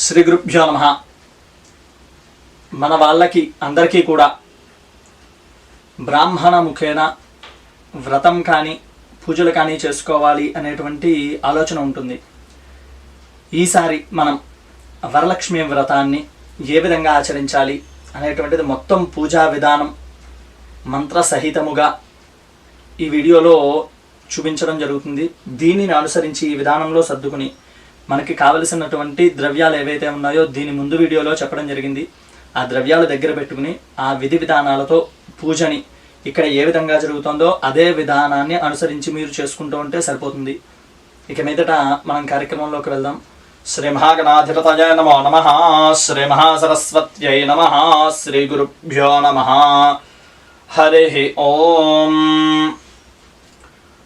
శ్రీ గురుభ్యో నమః. మన వాళ్ళకి అందరికీ కూడా బ్రాహ్మణ ముఖేన వ్రతం కానీ పూజలు కానీ చేసుకోవాలి అనేటువంటి ఆలోచన ఉంటుంది. ఈసారి మనం వరలక్ష్మి వ్రతాన్ని ఏ విధంగా ఆచరించాలి అనేటువంటిది మొత్తం పూజా విధానం మంత్రసహితముగా ఈ వీడియోలో చూపించడం జరుగుతుంది. దీనిని అనుసరించి ఈ విధానంలో సర్దుకుని మనకి కావలసినటువంటి ద్రవ్యాలు ఏవైతే ఉన్నాయో దీని ముందు వీడియోలో చెప్పడం జరిగింది. ఆ ద్రవ్యాలు దగ్గర పెట్టుకుని ఆ విధి విధానాలతో పూజని ఇక్కడ ఏ విధంగా జరుగుతుందో అదే విధానాన్ని అనుసరించి మీరు చేసుకుంటూ ఉంటే సరిపోతుంది. ఇక మీదట మనం కార్యక్రమంలోకి వెళ్దాం. శ్రీ మహాగణాధిపతయ నమో నమః. శ్రీ మహాసరస్వత్యై నమః. శ్రీ గురుభ్యో నమః. హరి ఓం.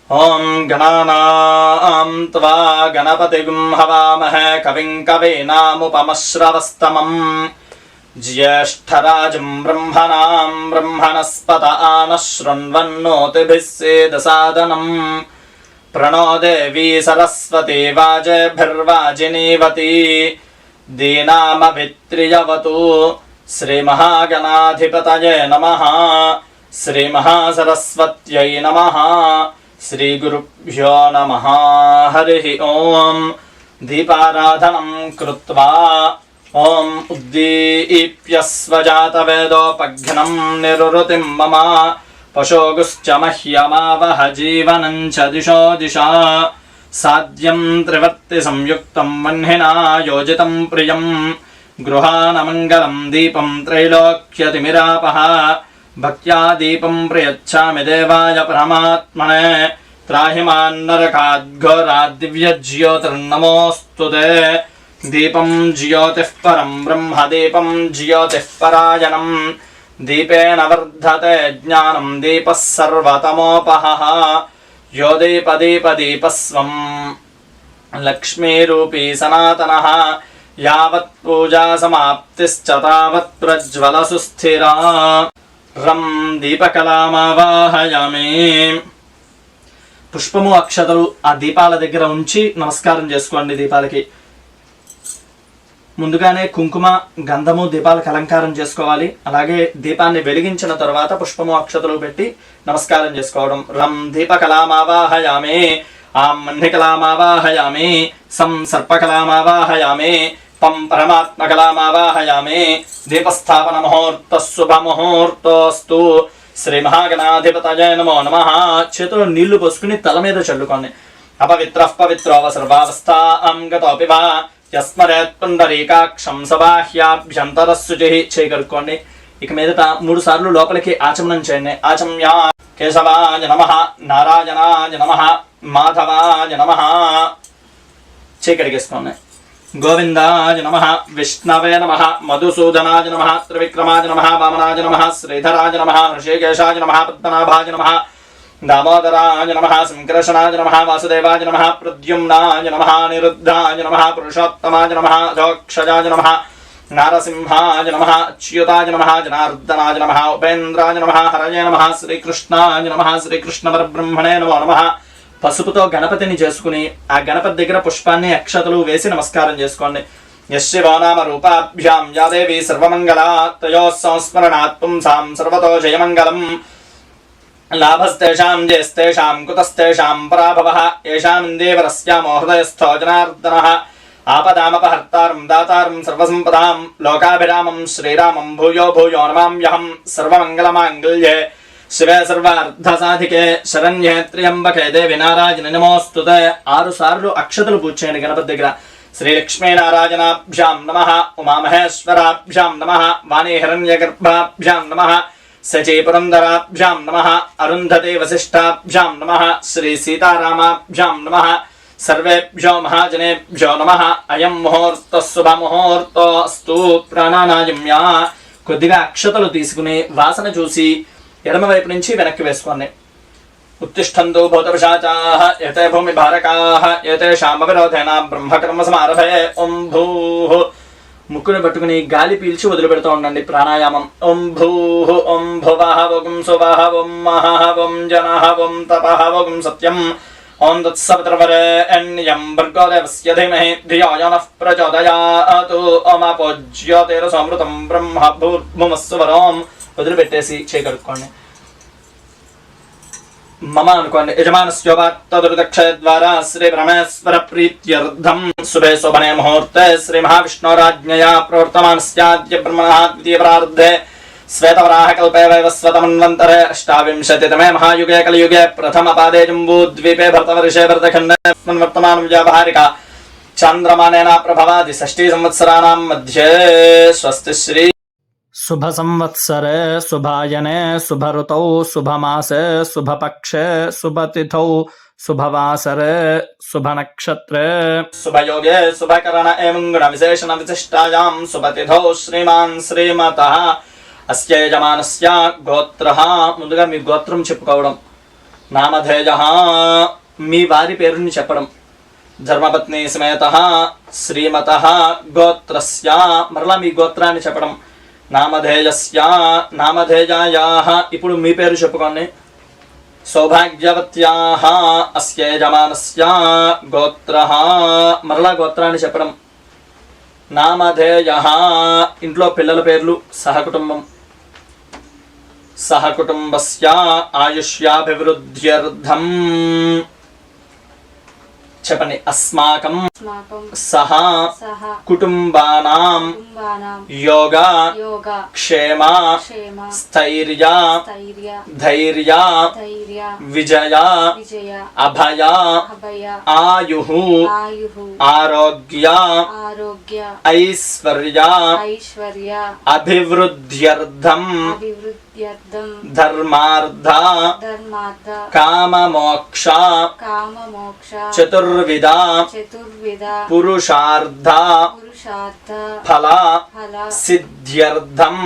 ఓం గణానాం త్వా గణపతిగుం హవామహే కవిం కవీనాముపమశ్రవస్తమం జ్యేష్ఠరాజం బ్రహ్మణాం బ్రహ్మణస్పత ఆనః శృణ్వన్నోతిభిः సేదసాదనం ప్రణో దేవీ సరస్వతి వాజేభిర్వాజినీవతి దీనామభిత్రియవతు. శ్రీ మహాగణాధిపతయే నమః. శ్రీ మహాసరస్వత్యై నమః. శ్రీ గురుభ్యో నమః. హరి ఓం. దీపారాధనం కృత్వా ఓం ఉద్దీప్యస్వజాతవేదోపఘ్నం నిరుతిం మమ పశోగుశ్చ మహ్యమావహ జీవనం చ దిశో దిశా సాధ్యం త్రివర్తి సంయుక్తం వహ్నినా యోజితం ప్రియం గృహానమంగళం దీపం త్రైలోక్యతిమిరాపః భక్త్యా దీపం ప్రయచ్ఛామి దేవాయ పరమాత్మనే త్రాహి మాన్నరకాద్ఘోరాద్ దివ్యజ్యోతిర్నమోస్తుతే. దీపం జ్యోతిః పరం బ్రహ్మ దీపం జ్యోతిః పరాయణం దీపేన వర్ధతే జ్ఞానం దీపः సర్వతమోపహః యో దీపదీపదీపస్వం లక్ష్మీరూపీ సనాతనః యావత్ పూజా సమాప్తిశ్చ తావత్ ప్రజ్వలసు స్థిరా. రం దీపకలామావాహయామి. పుష్పము అక్షతలు ఆ దీపాల దగ్గర ఉంచి నమస్కారం చేసుకోండి. దీపాలకి ముందుగానే కుంకుమ గంధము దీపాలకు అలంకారం చేసుకోవాలి. అలాగే దీపాన్ని వెలిగించిన తర్వాత పుష్పము అక్షతలు పెట్టి నమస్కారం చేసుకోవడం. రం దీపకలామావాహయామి. ఆం మన్నికలామావాహయామి. సం సర్పకలామావాహయామి. పం పరమాత్మకలామావాహయామి. దీపస్థాపన ముహూర్త శుభ ముహూర్తోస్తు. శ్రీ మహాగణాధిపతయ నమో నమః. చేతిలో నీళ్లు పోసుకుని తల మీద చల్లుకోండి. అపవిత్రః పవిత్రోవ సర్వావస్థాం గతోపి వా యస్మరేత్ పుండరీకాక్షం సబాహ్యాభ్యంతరశుచిః. చేయగలుక్కోండి. ఇక మీదట 3 సార్లు లోపలికి ఆచమనం చేయండి. ఆచమ్యా కేశవాయ నమః, నారాయణాయ నమః, మాధవాయ నమః. చేయగలిగేసుకోండి. గోవిందాయ నమః, విష్ణవే నమః, మధుసూదనాయ నమః, త్రివిక్రమాయ నమః, వామనాయ నమః, శ్రీధరాయ నమః, ఋషికేశాయ నమః, పద్మనాభాయ నమః, దామోదరాయ నమః, సంకర్షణాయ నమః, వాసుదేవాయ నమః, ప్రద్యుమ్నాయ నమః, నిరుద్ధాయ నమః, పురుషోత్తమాయ నమః, జోక్షజాయ నమః, నారసింహాయ నమః, అచ్యుతాయ నమః, జనార్దనాయ నమః, ఉపేంద్రాయ నమః, హరయే నమః, శ్రీకృష్ణాయ నమః, శ్రీకృష్ణ పరబ్రహ్మణే నమో నమః. పసుపుతో గణపతిని చేసుకుని ఆ గణపతి దగ్గర పుష్పాన్ని అక్షతలు వేసి నమస్కారం చేసుకోండి. యశివో నామ రూపాభ్యాం యా దేవీ సర్వమంగళా తయోః సంస్మరణాత్ పుంసాం సర్వతో జయమంగళం. లాభస్తేషాం జయస్తేషాం కుతస్తేషాం పరాభవః ఏషాం ఇందేవరస్యామో హృదయస్థో జనార్దనః. ఆపదామపహర్తారం దాతారం సర్వసంపదాం లోకాభిరామం శ్రీరామం భూయో భూయో నమామ్యహం. సర్వమంగళమాంగళ్యే శివే సర్వార్థసాధికే శరణ్యే త్ర్యంబకే దేవి నారాయణి నమోస్తుతే. 6 సార్లు అక్షతలు పూజ చేయండి గణపతి దగ్గర. శ్రీ లక్ష్మీనారాయణాభ్యాం నమః, ఉమామహేశ్వరాభ్యాం నమః, వాణీ హిరణ్యగర్భాభ్యాం నమః, సచీ పురందరాభ్యాం నమః, అరుంధతి వసిష్ఠాభ్యాం నమః, శ్రీ సీతారామాభ్యాం నమః. సర్వేభ్యో మహాజనేభ్యో నమః. అయం ముహూర్త శుభ ముహూర్తోస్తు. ప్రాణానాయమ్యా. కొద్దిగా అక్షతలు తీసుకుని వాసన చూసి ఎడమ వైపు నుంచి వెనక్కి వేసుకోండి. ఉత్తిష్టంతు భూతపిశాచాః ఏతే భూమి భారకాః ఏతేషాం అవిరోధేన బ్రహ్మకర్మ సమారభే. ఓం భూః. ముక్కును పట్టుకుని గాలి పీల్చి వదిలిపెడుతూ ఉండండి. ప్రాణాయామం. ఓం భూః ఓం భువః ఓం సువః ఓం మహః ఓం జనః ఓం తపః ఓం సత్యం ఓం తత్సవితుర్వరేణ్యం భర్గో దేవస్య ధీమహి ధియో యో నః ప్రచోదయాత్. ఓమాపో జ్యోతిరసమృతం బ్రహ్మ భూర్భువస్సువరం. వదిలిపెట్టేసి చేయగలుక్కోండి. మమ అనుకోండి. యజమానస్యోపాత్తదుర్దక్షయ ద్వారా శ్రీ పరమేశ్వర ప్రీత్యర్థం శుభే శోభనే ముహూర్తే శ్రీ మహావిష్ణోరాజ్ఞయా ప్రవర్తమానస్యాద్య బ్రహ్మణః ద్వితీయ ప్రారబ్ధే శ్వేతవరాహ కల్పే వైవస్వతమన్వంతరే అష్టావింశతితమే మహాయుగే కలియుగే ప్రథమ పాదే జంబూద్వీపే భరతవర్షే భరతఖండే వర్తమానం వ్యావహారిక చాంద్రమానేన ప్రభవాది షష్ఠీ సంవత్సరాణం మధ్యే. స్వస్తి శ్రీ శుభ సంవత్సరే శుభాయనే శుభఋతౌ శుభమాసే శుభపక్షే శుభతిథౌ శుభవాసరే శుభనక్షత్రే శుభయోగే శుభకరణ ఏవం గుణ విశేషణ విశిష్టాయాం శుభతిథౌ శ్రీమాన్ శ్రీమతః అస్య యజమానస్య గోత్రః. ముందుగా మీ గోత్రం చెప్పుకోవడం. నామధేయః మీ వారి పేరుని చెప్పడం. ధర్మపత్ని సమేతః శ్రీమతః గోత్రస్య మరలా మీ గోత్రాన్ని చెప్పడం. నామధేయస్య నామధేయాయాః ఇప్పుడు మీ పేరు చెప్పుకోండి. సౌభాగ్యవత్యాః అస్య యజమానస్య గోత్రః మరలా గోత్రాన్ని చెప్పడం. నామధేయః ఇంట్లో పిల్లల పేర్లు సహకుటుంబం. సహకుటుంబస్య ఆయుష్యాభివృద్ధ్యర్థం చెప్పండి. అస్మాకం సహ కుటుంబానాం యోగ క్షేమ స్థైర్య ధైర్య విజయ అభయ ఆయుః ఆరోగ్య ఐశ్వర్య అభివృద్ధ్యర్థం ధర్మార్థ కామమోక్ష చతుర్విధ పురుషార్థ ఫల సిద్ధ్యర్థం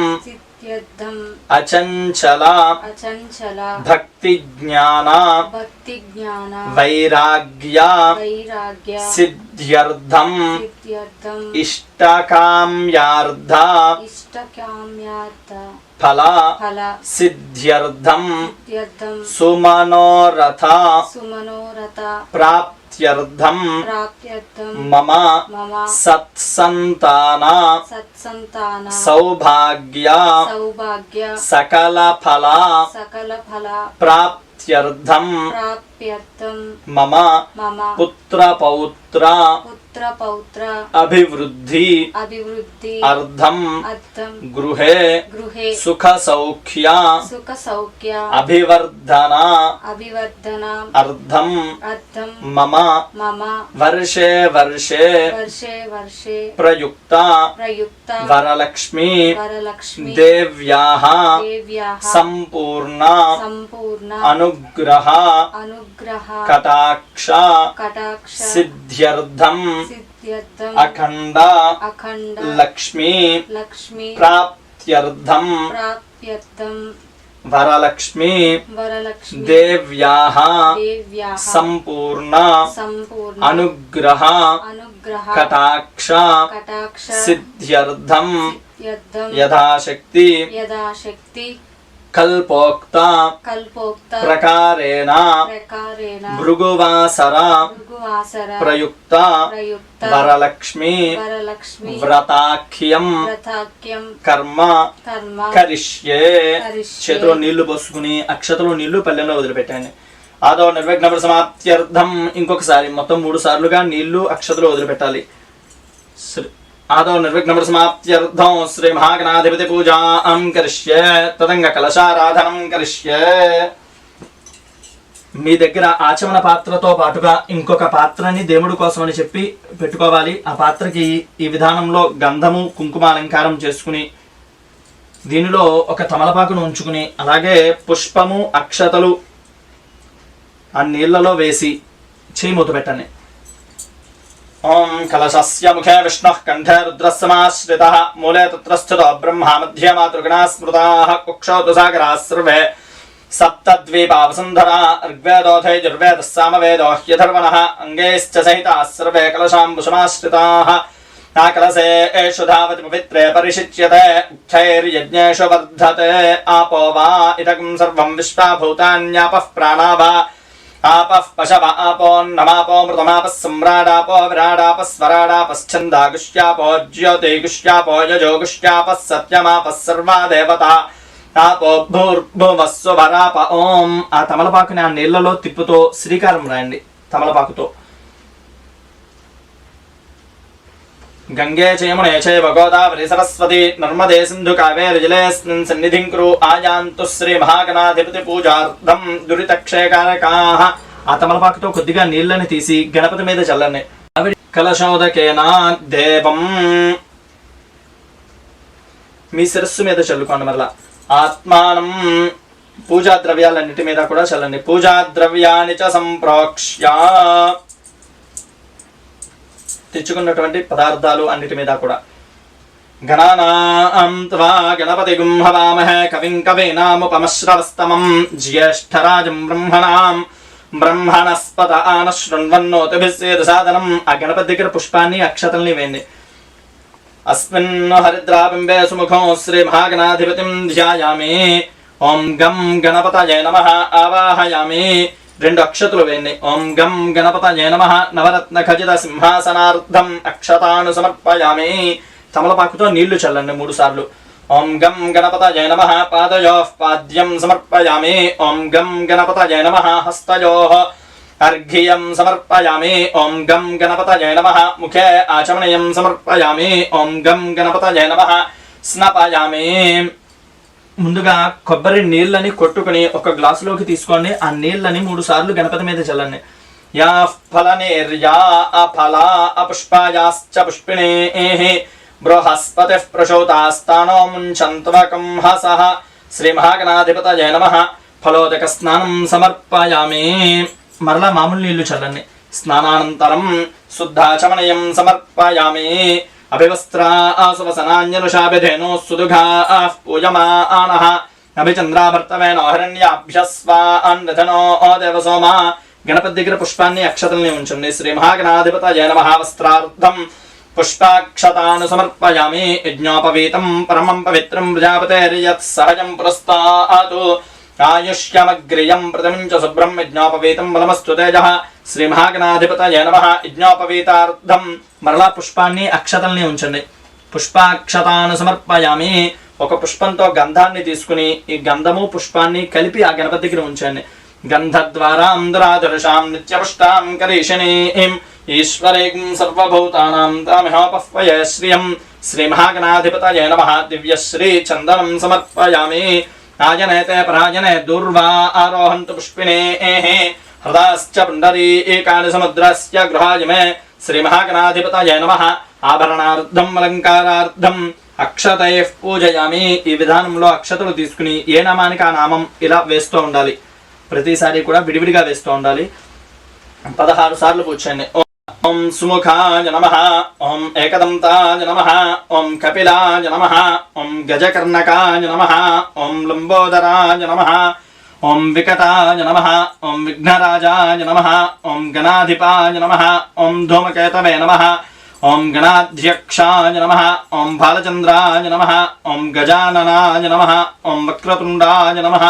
అచంచల భక్తి జ్ఞాన వైరాగ్య సిద్ధ్యర్థం ఇష్టకామ్యార్థ ఫల సిద్ధ్యర్థం సుమనోరథ ప్రాప్త్యర్థం మమ సత్సంతాన సౌభాగ్య సకల ఫల ప్రాప్త్యర్థం మమ పుత్రపౌత్ర అభివృద్ధి అర్థం గృహే సుఖ సౌఖ్య అభివర్ధన అర్థం మమ వర్షే వర్షే ప్రయుక్త వరలక్ష్మి దేవ్యాః సంపూర్ణ అనుగ్రహ కటాక్ష సిద్ధ్యర్థం అఖండ లక్ష్మీ ప్రాప్త్యర్థం వరలక్ష్మి దేవ్యాః సంపూర్ణ అనుగ్రహ కటాక్ష సిద్ధ్యర్థం యథాశక్తి కల్పోక్త ప్రకారేణ భృగువాసర ప్రయుక్త వరలక్ష్మి వ్రతాఖ్యం కర్మ కరిష్యే. చేతిలో నీళ్లు పోసుకుని అక్షతలో నీళ్లు పల్లెంలో వదిలిపెట్టండి. ఆదో నిర్విఘ్న సమాప్త్యర్థం ఇంకొకసారి మొత్తం 3 సార్లుగా నీళ్లు అక్షతలో వదిలిపెట్టాలి. ఆదో నిర్విఘ్న సమాప్త్యర్థం శ్రీ మహాగణాధిపతి పూజాం కరిష్యే తదంగ కలశారాధనం కరిష్యే. మీ దగ్గర ఆచమన పాత్రతో పాటుగా ఇంకొక పాత్రని దేవుడి కోసమని చెప్పి పెట్టుకోవాలి. ఆ పాత్రకి ఈ విధానంలో గంధము కుంకుమ అలంకారం చేసుకుని దీనిలో ఒక తమలపాకును ఉంచుకుని అలాగే పుష్పము అక్షతలు ఆ నీళ్లలో వేసి చేయి మూత పెట్టండి. ఓం కలశస్య ముఖే విష్ణుః కంఠే రుద్రः సమాశ్రితः మూలే తత్ర స్థితో బ్రహ్మా మధ్యే మాతృగణాः స్మృతాः కుక్షౌ తుసాగరాः సర్వే సప్తద్వీపా వసుంధరా ఋగ్వేదోథైర్వేదः సామవేదో హ్యథర్వణः అంగైశ్చ సహితాः సర్వే కలశాంబుసమాశ్రితాः. ఆ కలశే ఏషు ధావతి పవిత్రే పరిషిచ్యతే ఉక్థైర్యజ్ఞేషు వర్ధతే ఆపో వా ఇదకం సర్వం విశ్వా భూతాన్యాపః ప్రాణా వా आपः पशव आपोन्नमापो मृतमापः सम्राडापो विराडापः स्वराडापश्छन्दागुष्यापो ज्योतिगुष्यापो यजोगुष्यापः सत्यमापः सर्वा देवता ఆపో భూర్భువస్సుభరాప ఓం. ఆ తమలపాకుని ఆ నీళ్లలో తిప్పుతో శ్రీకారం రాయండి తమలపాకుతో. గంగే చయమునే చైవ గోదావరి సరస్వతి నర్మదే సింధు కావేరి జలేస్మిన్ సన్నిధిం కురు ఆయాంతు శ్రీ మహాగణాధిపతి పూజార్థం దురితక్షయకారకాః. ఆ తమలపాకుతో కొద్దిగా నీళ్ళని తీసి గణపతి మీద చల్లండి. అవి కలశోదకేనా దేవం మీ శిరస్సు మీద చల్లుకోండి. మరలా ఆత్మానం పూజా ద్రవ్యాలన్నిటి మీద కూడా చల్లండి. పూజా ద్రవ్యాన్ని చ సంప్రోక్ష్య తెచ్చుకున్నటువంటి పదార్థాలు అన్నిటి మీద కూడా. గణానాం త్వా గణపతి గుంహవామహే కవిం కవీనాముపమశ్రవస్తమం జ్యేష్ఠరాజం బ్రహ్మణాం బ్రహ్మణస్పత ఆనశృణ్వన్నోతిభిస్సేదు సాధనం. ఆ గణపతి దగ్గర పుష్పాన్ని అక్షతల్ని వేయండి. అస్మిన్ హరిద్రాబింబే సుముఖం శ్రీ మహాగణాధిపతిం ధ్యాయామి. ఓం గం గణపతయే నమః ఆవాహయామి. 2 అక్షతులు వేయండి. ఓం గం గణపతయే నమః నవరత్న ఖచిత సింహాసనార్థం అక్షతాను సమర్పయామి. తమలపాకుతో నీళ్లు చల్లండి 3 సార్లు. ఓం గం గణపతయే నమః పాదయోః పాద్యం సమర్పయామి. ఓం గం గణపతయే నమః హస్తయోః अर्घ्यं समर्पयामि. ओं गं गणपतये नमः मुखे आचमनीयं समर्पयामि. ओं गं गणपतये नमः స్నపయామి. ముందుగా కొబ్బరి నీళ్ళని కొట్టుకుని ఒక గ్లాసులోకి తీసుకోండి. ఆ నీళ్ళని 3 సార్లు గణపతి మీద చల్లండి. యా ఫలనేర్యా అఫలా అపుష్పాయాశ్చ పుష్పిణేః బృహస్పతిః ప్రసూతాస్తానో ముంచంత్వకం హసః. శ్రీ మహాగణాధిపతయే నమః. ఫలోదక స్నానం సమర్పయామి. మరలా మామూలు నీళ్లు చల్లండి. స్నానానంతరం శుద్ధాచమనయం సమర్పయామి. అభివస్త్రా సువసనాన్యనుషాభిధేనో సుదుఘాః పూయమానః అభిచంద్రాభర్తవేనో హిరణ్యాభ్యస్వాన్నిధనో దేవసోమా. గణపతి దగ్గర పుష్పాన్ని అక్షతల్ని ఉంచండి. శ్రీ మహాగణాధిపతయే నమః. వస్త్రార్థం పుష్పాక్షతాను సమర్పయామి. యజ్ఞోపవీతం పరమం పవిత్రం ప్రజాపతేర్యత్ సహజం పురస్తాతు. ఆయుష్యమగ్రియం ప్రథమించ శుభ్రం యజ్ఞోపవీతం బలమస్తు తేజః. శ్రీ మహాగణాధిపతయే నమః. యజ్ఞోపవీతార్థం మరలా పుష్పాన్ని అక్షతల్ని ఉంచండి. పుష్పాక్షతాను సమర్పయామి. ఒక పుష్పంతో గంధాన్ని తీసుకుని ఈ గంధము పుష్పాన్ని కలిపి ఆ గణపతి దగ్గర ఉంచండి. గంధద్వారాం దురాధరుషాం నిత్యపుష్టాం కరీషిణీం ఈశ్వరీం సర్వభూతానాం తామిహోపహ్వయే శ్రియం. శ్రీ మహాగణాధిపతయే నమః. దివ్యశ్రీ చందనం సమర్పయామి. ఆజనేతే పరాజనే దూర్వా ఆరోహంతు పుష్పిణేః హృదాశ్చ పుండరీకాని సముద్రస్య గృహాయమే. శ్రీ మహాగణాధిపతయే నమః. ఆభరణార్థం అలంకారార్థం అక్షతైః పూజయామి. ఈ విధానంలో అక్షతలు తీసుకుని ఏ నామానికి ఆ నామం ఇలా వేస్తూ ఉండాలి. ప్రతిసారి కూడా విడివిడిగా వేస్తూ ఉండాలి. 16 సార్లు పూజండి. ఓం సుముఖాయ నమః. ఓం ఏకదంతాయ నమః. ఓం కపిలాయ నమః. ఓం గజకర్ణకాయ నమః. ఓం లంబోదరాయ నమః. ఓం వికటాయ నమః. ఓం విఘ్నరాజాయ నమః. ఓం గణాధిపాయ నమః. ఓం ధూమకేతవే నమః. ఓం గణాధ్యక్షాయ నమః. ఓం బాలచంద్రాయ నమః. ఓం గజాననాయ నమః. ఓం వక్రతుండాయ నమః.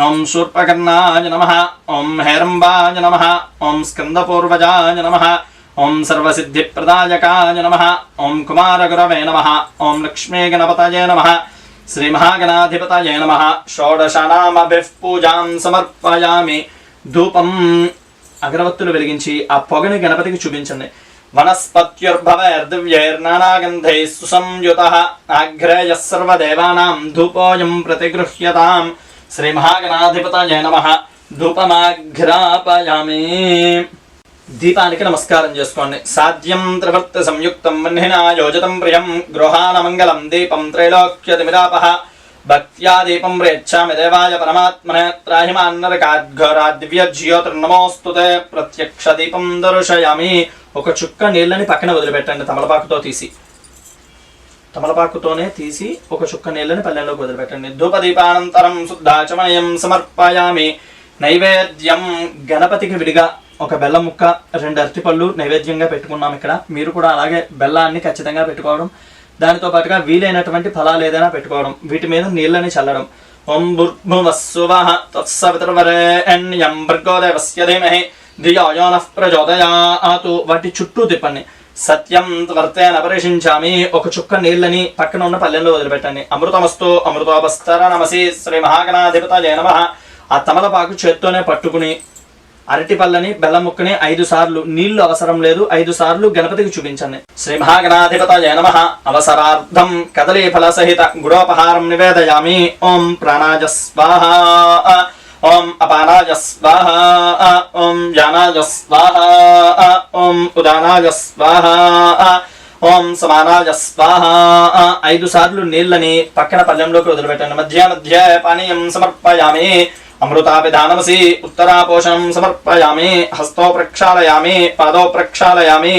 ఓం శూర్పకర్ణాయ నమః. ఓం హేరంబాయ నమః. ఓం స్కందపూర్వజాయ నమః. ఓం సర్వసిద్ధిప్రదాయకాయ నమః. ఓం కుమారగురవే నమః. ఓం లక్ష్మీగణపతయే నమః. శ్రీ మహాగణాధిపతయే నమః. షోడశనామభిః పూజాం సమర్పయామి. ధూపం అగరవత్తులు వెలిగించి ఆ పొగని గణపతికి చూపించండి. వనస్పత్యుర్భవైర్దివ్యైర్నానాగంధైః సుసంయుతః ఆఘ్రేయః సర్వదేవానాం ధూపోయం ప్రతిగృహ్యతాం. శ్రీ మహాగణాధిపతయే నమః. ధూపమాఘ్రాపయామి. దీపానికి నమస్కారం చేసుకోండి. సాధ్యం త్రివర్త సంయుక్తం వహ్నినా యోజితం ప్రియం గృహాన మంగళం దీపం త్రైలోక్యతిమిరాపః. భక్త్యా దీపం ప్రేచ్ఛామి దేవాయ పరమాత్మనే త్రాహిమాన్నరకాద్ఘోరాదివ్యజ్యోతిర్నమోస్తుతే. ప్రత్యక్ష దీపం దర్శయామి. ఒక చుక్క నీళ్ళని పక్కన వదిలిపెట్టండి. తమలపాకుతో తీసి తమలపాకుతోనే తీసి ఒక చుక్క నీళ్ళని పల్లెంలోకి వదిలిపెట్టండి. ధూపదీపానంతరం శుద్ధాచమనయం సమర్పయామి. నైవేద్యం గణపతికి విడిగా ఒక బెల్లం ముక్క 2 అరటిపళ్ళు నైవేద్యంగా పెట్టుకున్నాం. ఇక్కడ మీరు కూడా అలాగే బెల్లాన్ని ఖచ్చితంగా పెట్టుకోవడం, దానితో పాటుగా వీలైనటువంటి ఫలాలు ఏదైనా పెట్టుకోవడం, వీటి మీద నీళ్ళని చల్లడం. ఓం భూర్భువస్సువః తత్సవితుర్వరేణ్యం భర్గో దేవస్య ధీమహి ధియో యో నః ప్రచోదయాత్. వాటి చుట్టూ తిప్పండి. సత్యం వర్తేన పరిశించామి. ఒక చుక్క నీళ్ళని పక్కన ఉన్న పల్లెంలో వదిలిపెట్టండి. అమృతమస్తు అమృతోపస్తర నమసి శ్రీ మహాగణాధిపతయే నమః. ఆ తమలపాకు చేత్తోనే పట్టుకుని అరటి పళ్ళని బెల్లం ముక్కని 5 సార్లు, నీళ్లు అవసరం లేదు, 5 సార్లు గణపతికి చూపించండి. శ్రీ మహాగణాధిపతయే నమః. అవసరార్థం కదలీ ఫల సహిత గుడోపహారం నివేదయామి. ఓం ప్రాణాయ స్వాహ, ఓం అపానాయ స్వాహ, ఓం యానాయ స్వాహ, ఓం ఉదానాయ స్వాహ, ఓం సమానాయ స్వాహ. 5 సార్లు నీళ్ళని పక్కన పళ్ళెంలోకి వదిలిపెట్టండి. మధ్య మధ్య పానీయం సమర్పయామి. అమృతాభిధానమసి ఉత్తరాపోషణం సమర్పయామి. హస్తో ప్రక్షాళయామి, పాదో ప్రక్షాళయామి,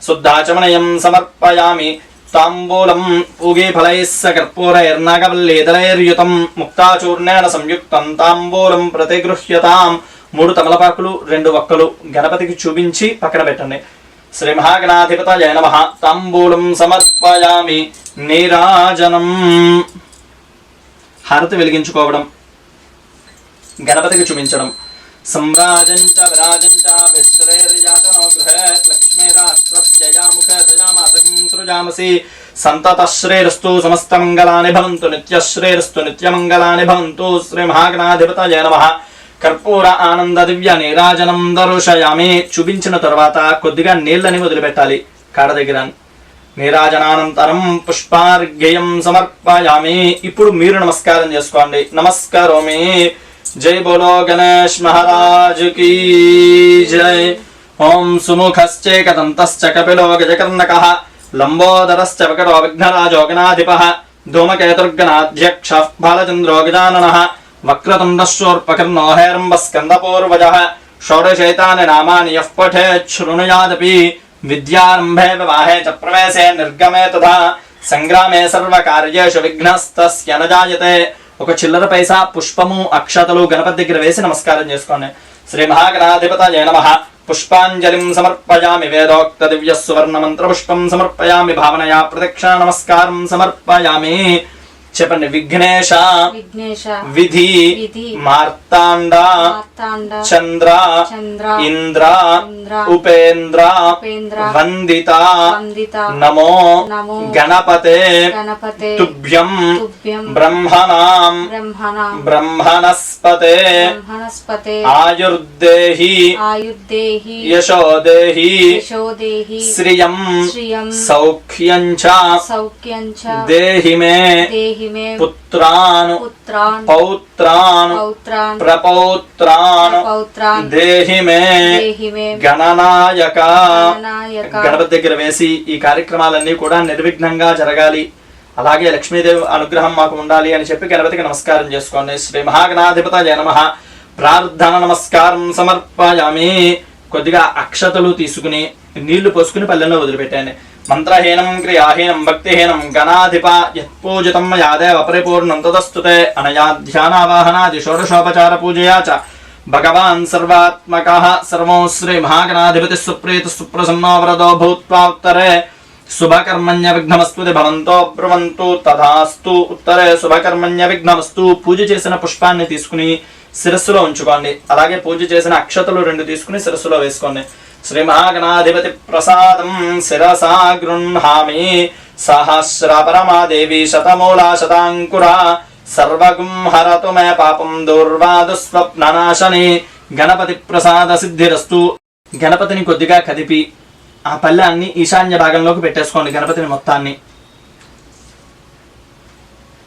శుద్ధాచమనయం సమర్పయామి. తాంబూలం పూగీఫలైః సకర్పూరైర్నాగవల్లీదలైర్యుతం ముక్తాచూర్ణేన సంయుక్తం తాంబూలం ప్రతిగృహ్యతాం. 3 తమలపాకులు 2 వక్కలు గణపతికి చూపించి పక్కన పెట్టండి. శ్రీ మహాగణాధిపతయే నమః. తాంబూలం సమర్పయామి. నీరాజనం, హారతి వెలిగించుకోవడం, గణపతికి చూపించడం. సంరాజంచ విరాజంచ విశ్రేర్యాతనో గృహే లక్ష్మీరాష్ట్రస్యయాముఖే తయామాతం సృజామసి. సంతతశ్రేరస్తు సమస్తమంగళాని భవంతు నిత్యశ్రేరస్తు నిత్యమంగళాని భవంతు. శ్రీ మహాగణాధిపతయే నమః. కర్పూర ఆనంద దివ్య నీరాజనం దర్శయామి. చూపించిన తర్వాత కొద్దిగా నీళ్ళని వదిలిపెట్టాలి కాడ దగ్గర. నీరాజనానంతరం పుష్పార్ఘ్యం సమర్పయామి. ఇప్పుడు మీరు నమస్కారం చేసుకోండి. నమస్కారోమి. జై బోలో గణేష్ మహారాజ్ కీ జై. ఓం సుముఖశ్చేకదంతశ్చ కపిలో గజకర్ణకః లంబోదరశ్చ వికటో విఘ్నరాజో గణాధిపః ధూమకేతుర్గణాధ్యక్షః బాలచంద్రో గజాననః వక్రతుండశూర్పకర్ణో హేరంబస్కందపూర్వజः షోడశైతాని నామాని యః పఠేత్ శృణుయాదపి విద్యారంభే వివాహే చ ప్రవేశే నిర్గమే తథా సంగ్రామే సర్వకార్యేషు విఘ్నస్తస్య న జాయతే. ఒక చిల్లర పైసా, పుష్పము, అక్షతలు గణపతి దగ్గర వేసి నమస్కారం చేసుకోండి. శ్రీ మహాగణాధిపతయే నమః. పుష్పాంజలిం సమర్పయామి. వేదోక్త దివ్య సువర్ణ మంత్ర పుష్పం సమర్పయామి. భావనయా ప్రదక్షిణ నమస్కారం సమర్పయామి. చెప్పండి. విఘ్నేశ, విధి, మార్తాండ, చంద్ర, ఇంద్ర, ఉపేంద్ర, వందిత, నమో గణపతే తుభ్యం బ్రహ్మణాం బ్రహ్మణస్పతే ఆయుర్దేహి యశోదేహి శ్రియం సౌఖ్యం చ దేహి మే పుత్రాన్ పౌత్రాన్ ప్రపౌత్రాన్ దేహి మే గణనాయక. గణపతి దగ్గర వేసి ఈ కార్యక్రమాలన్నీ కూడా నిర్విఘ్నంగా జరగాలి, అలాగే లక్ష్మీదేవి అనుగ్రహం మాకు ఉండాలి అని చెప్పి గణపతికి నమస్కారం చేసుకోండి. శ్రీ మహాగణాధిపతయే నమః. ప్రార్థన నమస్కారం సమర్పయామి. కొద్దిగా అక్షతలు తీసుకుని నీళ్లు పోసుకుని పల్లెల్లో వదిలిపెట్టాను. మంత్రహీనం క్రియాహీనం భక్తిహీనం గణాధిప యత్పూజితం మయాదేవ పరిపూర్ణం తదస్తుతే. అనయా ధ్యానావాహనాది షోడశోపచార పూజయా చ భగవాన్ సర్వాత్మకః సర్వం శ్రీ మహాగణాధిపతి సుప్రీత సుప్రసన్నో వరదో భూత్వా ఉత్తరే శుభకర్మణ్య విఘ్నమస్తు భవంతో బ్రువంతు తథాస్తు. ఉత్తరే శుభకర్మణ్య విఘ్నమస్తు. పూజ చేసిన పుష్పాన్ని తీసుకుని శిరస్సులో ఉంచుకోండి. అలాగే పూజ చేసిన అక్షతలు 2 తీసుకుని శిరస్సులో వేసుకోండి. శ్రీ మహాగణాధిపతి ప్రసాదం శిరసా గృహామి. సహస్ర పరమాదేవి శతమూలా శతాంకురా సర్వగుం హరతు మే పాపం దుర్వాదుస్వప్ననాశని. గణపతి ప్రసాద సిద్ధిరస్తు. గణపతిని కొద్దిగా కదిపి ఆ పళ్ళాన్ని ఈశాన్య భాగంలోకి పెట్టేసుకోండి. గణపతిని మొత్తాన్ని.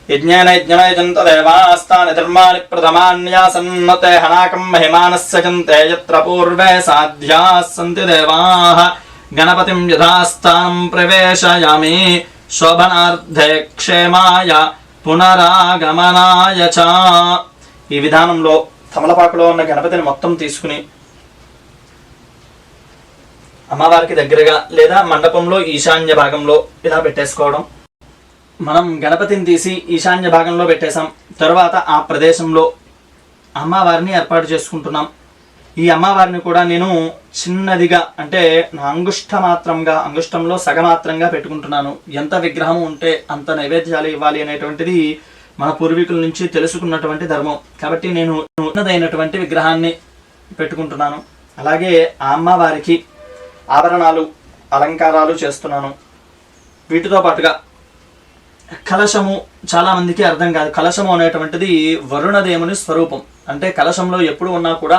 యజ్ఞేన యజ్ఞమయజంత దేవాస్తాని ధర్మాని ప్రథమాన్యాసన్నతే హనాకం మహిమానస్య చంతే యత్ర పూర్వే సాధ్యాః సంతి దేవాః. గణపతిం యథాస్థానం ప్రవేశయామి. శోభనార్థే క్షేమాయ పునరాగమనాయ చ. ఈ విధానంలో తమలపాకులో ఉన్న గణపతిని మొత్తం తీసుకుని అమ్మవారికి దగ్గరగా లేదా మండపంలో ఈశాన్య భాగంలో ఇలా పెట్టేసుకోవడం. మనం గణపతిని తీసి ఈశాన్య భాగంలో పెట్టేశాం. తర్వాత ఆ ప్రదేశంలో అమ్మవారిని ఏర్పాటు చేసుకుంటున్నాం. ఈ అమ్మవారిని కూడా నేను చిన్నదిగా అంటే నా అంగుష్టంలో సగమాత్రంగా పెట్టుకుంటున్నాను. ఎంత విగ్రహం ఉంటే అంత నైవేద్యాలు ఇవ్వాలి అనేటువంటిది మన పూర్వీకుల నుంచి తెలుసుకున్నటువంటి ధర్మం. కాబట్టి నేను ఉన్నదైనటువంటి విగ్రహాన్ని పెట్టుకుంటున్నాను. అలాగే ఆ అమ్మవారికి ఆభరణాలు అలంకారాలు చేస్తున్నాను. వీటితో పాటుగా కలశము, చాలా మందికి అర్థం కాదు. కలశము అనేటువంటిది వరుణదేవుని స్వరూపం. అంటే కలశంలో ఎప్పుడు ఉన్నా కూడా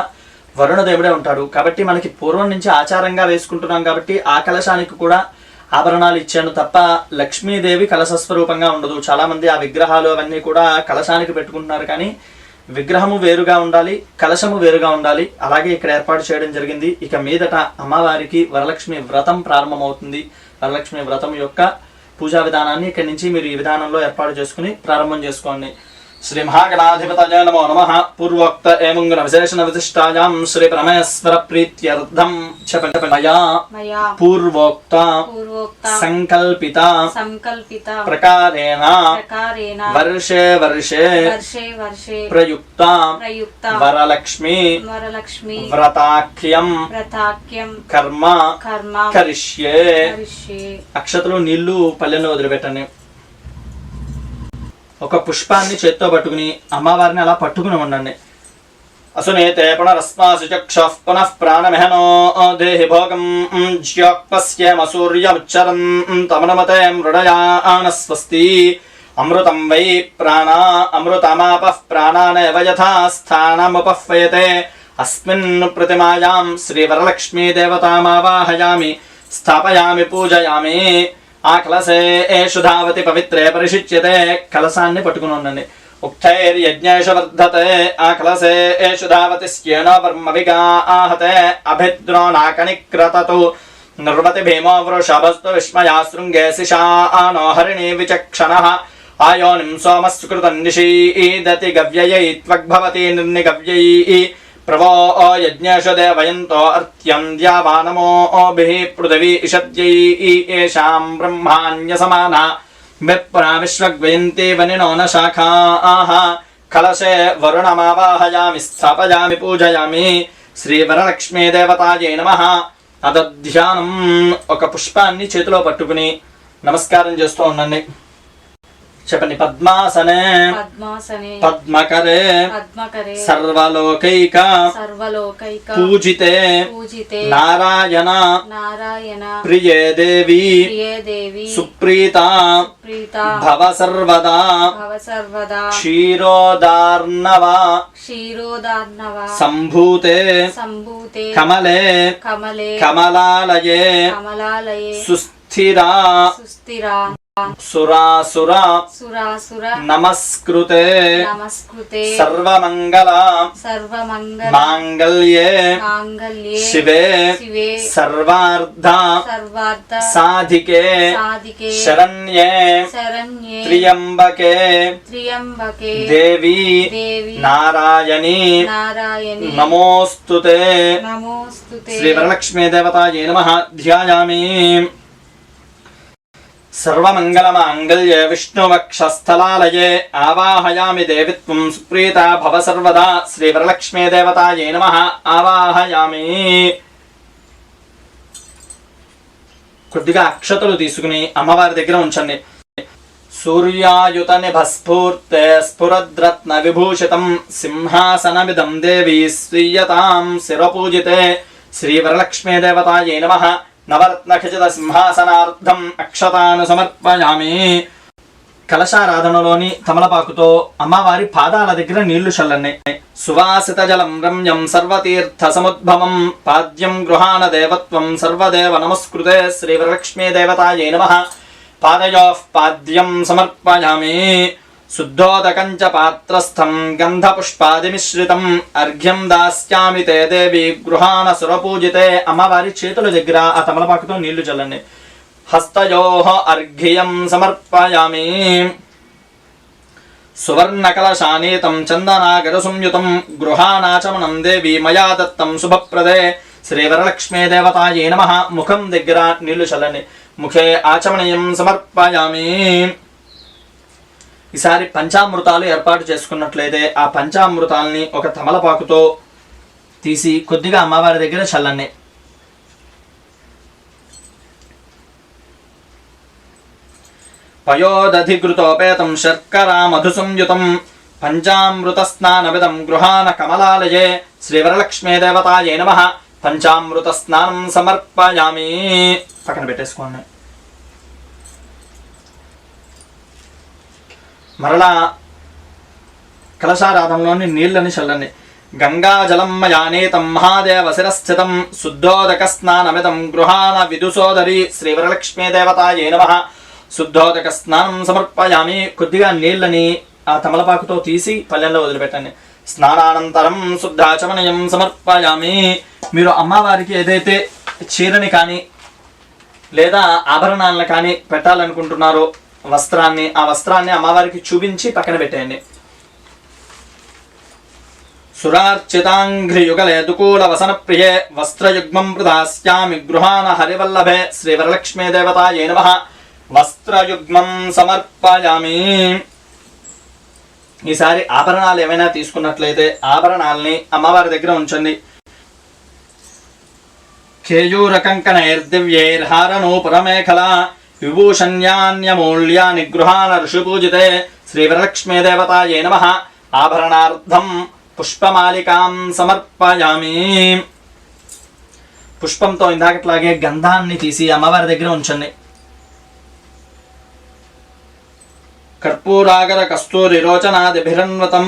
వరుణదేవుడే ఉంటాడు. కాబట్టి మనకి పూర్వం నుంచి ఆచారంగా వేసుకుంటున్నాం కాబట్టి ఆ కలశానికి కూడా ఆభరణాలు ఇచ్చాను తప్ప లక్ష్మీదేవి కలశ స్వరూపంగా ఉండదు. చాలా మంది ఆ విగ్రహాలు అవన్నీ కూడా కలశానికి పెట్టుకుంటున్నారు, కానీ విగ్రహము వేరుగా ఉండాలి, కలశము వేరుగా ఉండాలి. అలాగే ఇక్కడ ఏర్పాటు చేయడం జరిగింది. ఇక మీదట అమ్మవారికి వరలక్ష్మి వ్రతం ప్రారంభమవుతుంది. వరలక్ష్మి వ్రతం యొక్క పూజా విధానాన్ని ఇక్కడి నుంచి మీరు ఈ విధానంలో ఏర్పాటు చేసుకుని ప్రారంభం చేసుకోండి. శ్రీ మహాగణాధిపతయ నమో నమః. పూర్వోక్త ఏమంగుణ విశేషణ విశిష్టాయాం శ్రీ పరమేశ్వర ప్రీత్యర్థం మయా పూర్వోక్త సంకల్పిత ప్రకారేణ వర్షే వర్షే ప్రయుక్త వరలక్ష్మి వ్రతాఖ్యం కర్మ కరిష్యే. అక్షతలు నీళ్లు పల్లెల్లో వదిలిపెట్టండి. ఒక పుష్పాన్ని చేత్తో పట్టుకుని అమ్మవారిని అలా పట్టుకుని ఉండండి. అసునేతే పునరస్మాసు చక్షుః పునః ప్రాణమిహనో దేహి భోగం జ్యోక్పస్యేమసూర్యముచ్చరం తమనుమతే మృడయాన స్వస్తి. అమృతం వై ప్రాణా అమృతమాపః ప్రాణానేవ యథా స్థానముపహ్వయతే. అస్మిన్ ప్రతిమాయాం శ్రీవరలక్ష్మీ దేవతామావాహయామి స్థాపయామి పూజయామి. ఆ కలసే ధావతి పవిత్రే పరిశుచ్యతే. కలసాన్ని పట్టుకుని ఉండండి. ఉక్తైర్యజ్ఞేష వర్ధతే. ఆ కలసే ధావతి స్యేనో వర్మవిగా ఆహతే. అభిద్రో నాకనిక్రతతు నిర్వతి భీమో వృషభస్తు విస్మయా శృంగే శిషానో హరిణీ విచక్షణః. ఆయోనిం సోమస్కృతం నిషీదతి గవ్యయై త్వగ్భవతి నిర్నిగవ్యై. ప్రవో యజ్ఞేష దేవయంతో అర్త్యం ద్యావానమోభిః పృథివీ ఇషద్యై ఏషాం బ్రహ్మాణ్య సమానా విప్రా విశ్వగ్వయంతి వనినో న శాఖాః. కలశే వరుణమావాహయామి స్థాపయామి పూజయామి. శ్రీ వరలక్ష్మీ దేవతాయై నమః. అదధ్యానం. ఒక పుష్పాన్ని చేతిలో పట్టుకుని నమస్కారం చేస్తూ ఉండండి. చెప్పండి. పద్మాసనే పద్మకరే సర్వలోకైక పూజితే నారాయణ ప్రియే దేవి సుప్రీత భవ సర్వదా క్షీరోదార్ణవ సంభూతే కమలే కమలాలయే సుస్థిరా సురాసుర నమస్కృతే సర్వమంగళ మాంగళ్యే శివే సర్వార్థ సాధికే శరణ్యే త్ర్యంబకే దేవి నారాయణి నమోస్తుతే. శ్రీ వరలక్ష్మీ దేవతాయై నమః. ధ్యాయామి. సర్వమంగళమాంగళ్యే విష్ణువక్షస్థలాలయే ఆవాహయామి దేవిత్వం సుప్రీతా భవ సర్వదా. శ్రీ వరలక్ష్మీ దేవతాయై నమః. ఆవాహయామి. కొద్దిగా అక్షతలు తీసుకుని అమ్మవారి దగ్గర ఉంచండి. సూర్యాయుత నిభస్ఫూర్తే స్ఫురద్రత్న విభూషితం సింహాసనమిదం దేవి స్వీయతాం శిరపూజితే. శ్రీ వరలక్ష్మీ దేవతాయై నమః. నవరత్న ఖచిత సింహాసనార్థం అక్షతాను సమర్పయామి. కలశారాధనలోని తమలపాకుతో అమ్మవారి పాదాల దగ్గర నీళ్లు చల్లండి. సువాసిత జలం రమ్యం సర్వతీర్థ సముద్భవం పాద్యం గృహాణ దేవత్వం సర్వదేవ నమస్కృతే. శ్రీ వరలక్ష్మీ దేవతాయై నమః. పాదయోః పాద్యం సమర్పయామి. శుద్ధోదకం చ పాత్రస్థం గంధపుష్పాదిమిశ్రితం అర్ఘ్యం దాస్యామి తే దేవి గృహాణ సురపూజితే. అమ్మవారి చేతుల దగ్గర ఆ తమలపాకుతో నీళ్లు చల్లండి. హస్తయోః అర్ఘ్యం సమర్పయామి. సువర్ణకలశానీతం చందనాగర సంయుతం గృహాణాచమనం దేవి మయా దత్తం శుభప్రదే. శ్రీ వరలక్ష్మీ దేవతాయై నమః. ముఖం దగ్గర నీళ్లు చల్లండి. ముఖే ఆచమనీయం సమర్పయామి. ఈసారి పంచామృతాలు ఏర్పాటు చేసుకున్నట్లయితే ఆ పంచామృతాలని ఒక తమలపాకుతో తీసి కొద్దిగా అమ్మవారి దగ్గర చల్లండి. పయోదధిఘృతోపేతం శర్కరా మధుసంయుతం పంచామృత స్నానమిదం గృహాన కమలాలయే శ్రీవరలక్ష్మీ దేవతాయై నమః పంచామృత స్నానం సమర్పయామి. పక్కన పెట్టేసుకోండి. మరలా కలశారాధంలోని నీళ్ళని చల్లండి. గంగాజలం మయానీతం మహాదేవ శిరస్థితం శుద్ధోదక స్నానమిదం గృహాన విదుసోదరి శ్రీవరలక్ష్మీ దేవతాయై నమః శుద్ధోదక స్నానం సమర్పయామి. కొద్దిగా నీళ్ళని ఆ తమలపాకుతో తీసి పల్లెంలో వదిలిపెట్టండి. స్నానానంతరం శుద్ధాచమనయం సమర్పయామి. మీరు అమ్మవారికి ఏదైతే చీరని కానీ లేదా ఆభరణాలను కానీ పెట్టాలనుకుంటున్నారో వస్త్రాన్ని, ఆ వస్త్రాన్ని అమ్మవారికి చూపించి పక్కన పెట్టేయండి. సురార్చితాంఘ్రియుగలే దుకూల వసన ప్రియే వస్త్రయుగ్మం ప్రదాస్యామి గృహాన హరివల్లభే శ్రీవరలక్ష్మీ దేవతాయై నమః వస్త్రయుగ్మం సమర్పయామి. ఈసారి ఆభరణాలు ఏమైనా తీసుకున్నట్లయితే ఆభరణాలని అమ్మవారి దగ్గర ఉంచండి. కేయూరకంకణైర్దివ్యైర్హారనూపురమేఖలా విభూషణ్యాన్యమూల్యాని గృహాన ఋషిపూజితే శ్రీవరలక్ష్మీ దేవతాయై నమః ఆభరణార్థం పుష్పమాలికాం సమర్పయామి. పుష్పంతో ఇందాకట్లాగే గంధాన్ని తీసి అమ్మవారి దగ్గర ఉంచండి. కర్పూరాగర కస్తూరి రోచనాదిభిరన్వతం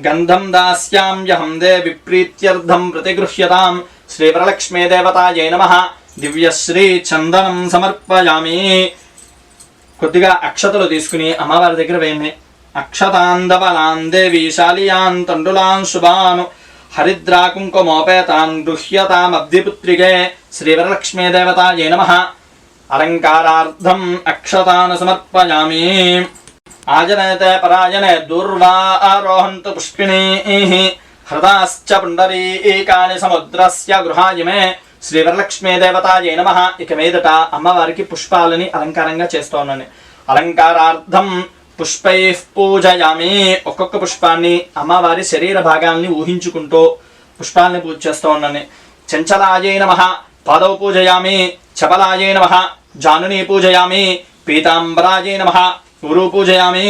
గంధం దాస్యామ్యహం దేవి ప్రీత్యర్థం ప్రతిగృహ్యతాం శ్రీవరలక్ష్మీ దేవతాయై నమః దివ్యశ్రీ చందనం సమర్పయామి. కొద్దిగా అక్షతలు తీసుకుని అమ్మవారి దగ్గర వేయండి. అక్షతాందబలాన్ దేవి శాలియాన్ తండులాన్ శుభాన్ హరిద్రాకుంకుమోపేతాన్ గృహ్యతామబ్ధిపుత్రికే శ్రీవరలక్ష్మీ దేవతాయై నమః అలంకారార్థం అక్షతాన్ సమర్పయామి. ఆజనయతే పరాజనే దూర్వా ఆరోహంతు పుష్పిణీః హృదాశ్చ పుండరీకాని సముద్రస్య గృహాయిమే శ్రీవరలక్ష్మీ దేవతాయై నమః. ఇక మీదట అమ్మవారికి పుష్పాలని అలంకారంగా చేస్తూ ఉన్నాను. అలంకారార్థం పుష్పైః పూజయామి. ఒక్కొక్క పుష్పాన్ని అమ్మవారి శరీర భాగాల్ని ఊహించుకుంటూ పుష్పాలని పూజ చేస్తూ ఉన్నాను. చంచలాయై నమః పాదౌ పూజయామి. చపలాయై నమః జానుని పూజయామి. పీతాంబరాయై నమః ఊరు పూజయామి.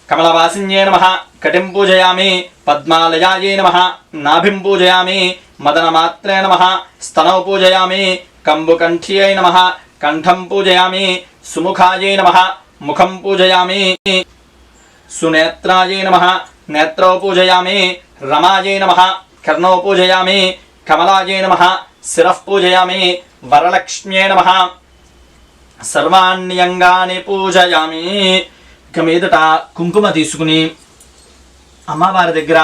కమలవాసిన్యై నమః కటిం పూజయామి. పద్మాలయాయై నమః నాభిం పూజయామి. మదనమాత్రే నమః స్తనౌ పూజయామి. కంబుకంఠ్యై నమః కంఠం పూజయామి. సుముఖాయై నమః ముఖం పూజయామి. సునేత్రాయై నమః నేత్రౌ పూజయామి. రమాయై నమః కర్ణౌ పూజయామి. కమలాయై నమః శిరః పూజయామి. వరలక్ష్మ్యై నమః సర్వాణ్యంగాని పూజయామి. ఇక మీదట కుంకుమ తీసుకుని అమ్మవారి దగ్గర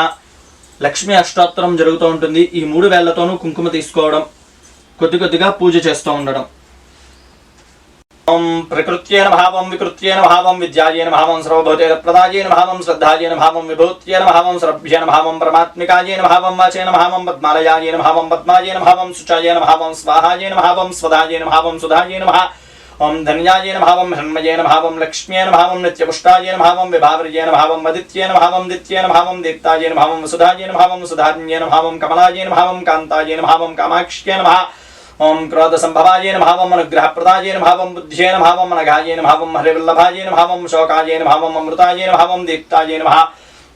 లక్ష్మీ అష్టోత్తరం జరుగుతూ ఉంటుంది. ఈ 3 వేళ్లతోనూ కుంకుమ తీసుకోవడం, కొద్ది కొద్దిగా పూజ చేస్తూ ఉండడం. ఓం ప్రకృత్యేన భావం వికృత్యేన భావం విద్యాయేన భావం సర్వభూతేన ప్రదాయేన భావం శ్రద్ధాయేన భావం విభూత్యేన భావం సరభ్యేన భావం పరమాత్మికాయేన భావం వాచేన భావం పద్మాలయాయేన భావం పద్మాయేన భావం శుచాయేన భావం స్వాహాయేన భావం స్వధాయేన భావం సుధాయేన భావం ఓం ధన్యాయేన భావం హిరణ్మయేన భావం లక్ష్మ్యేన భావం నిత్యపుష్టాయేన భావం విభావర్యేన భావం అదిత్యేన భావం దిత్యేన భావం దీప్తాయేన భావం వసుధాయేన భావం సుధార్ణ్యేన భావం కమలాయేన భావం కాంతాయేన భావం కామాక్ష్యేన భావం ఓం క్రోధ సంభవాయేన భావం అనుగ్రహప్రదాయేన భావం బుద్ధ్యేన భావం అనఘాయేన భావం హరివల్లభాయేన భావం శోకాయేన భావం అమృతాయేన భావం దీప్తాయేన భావం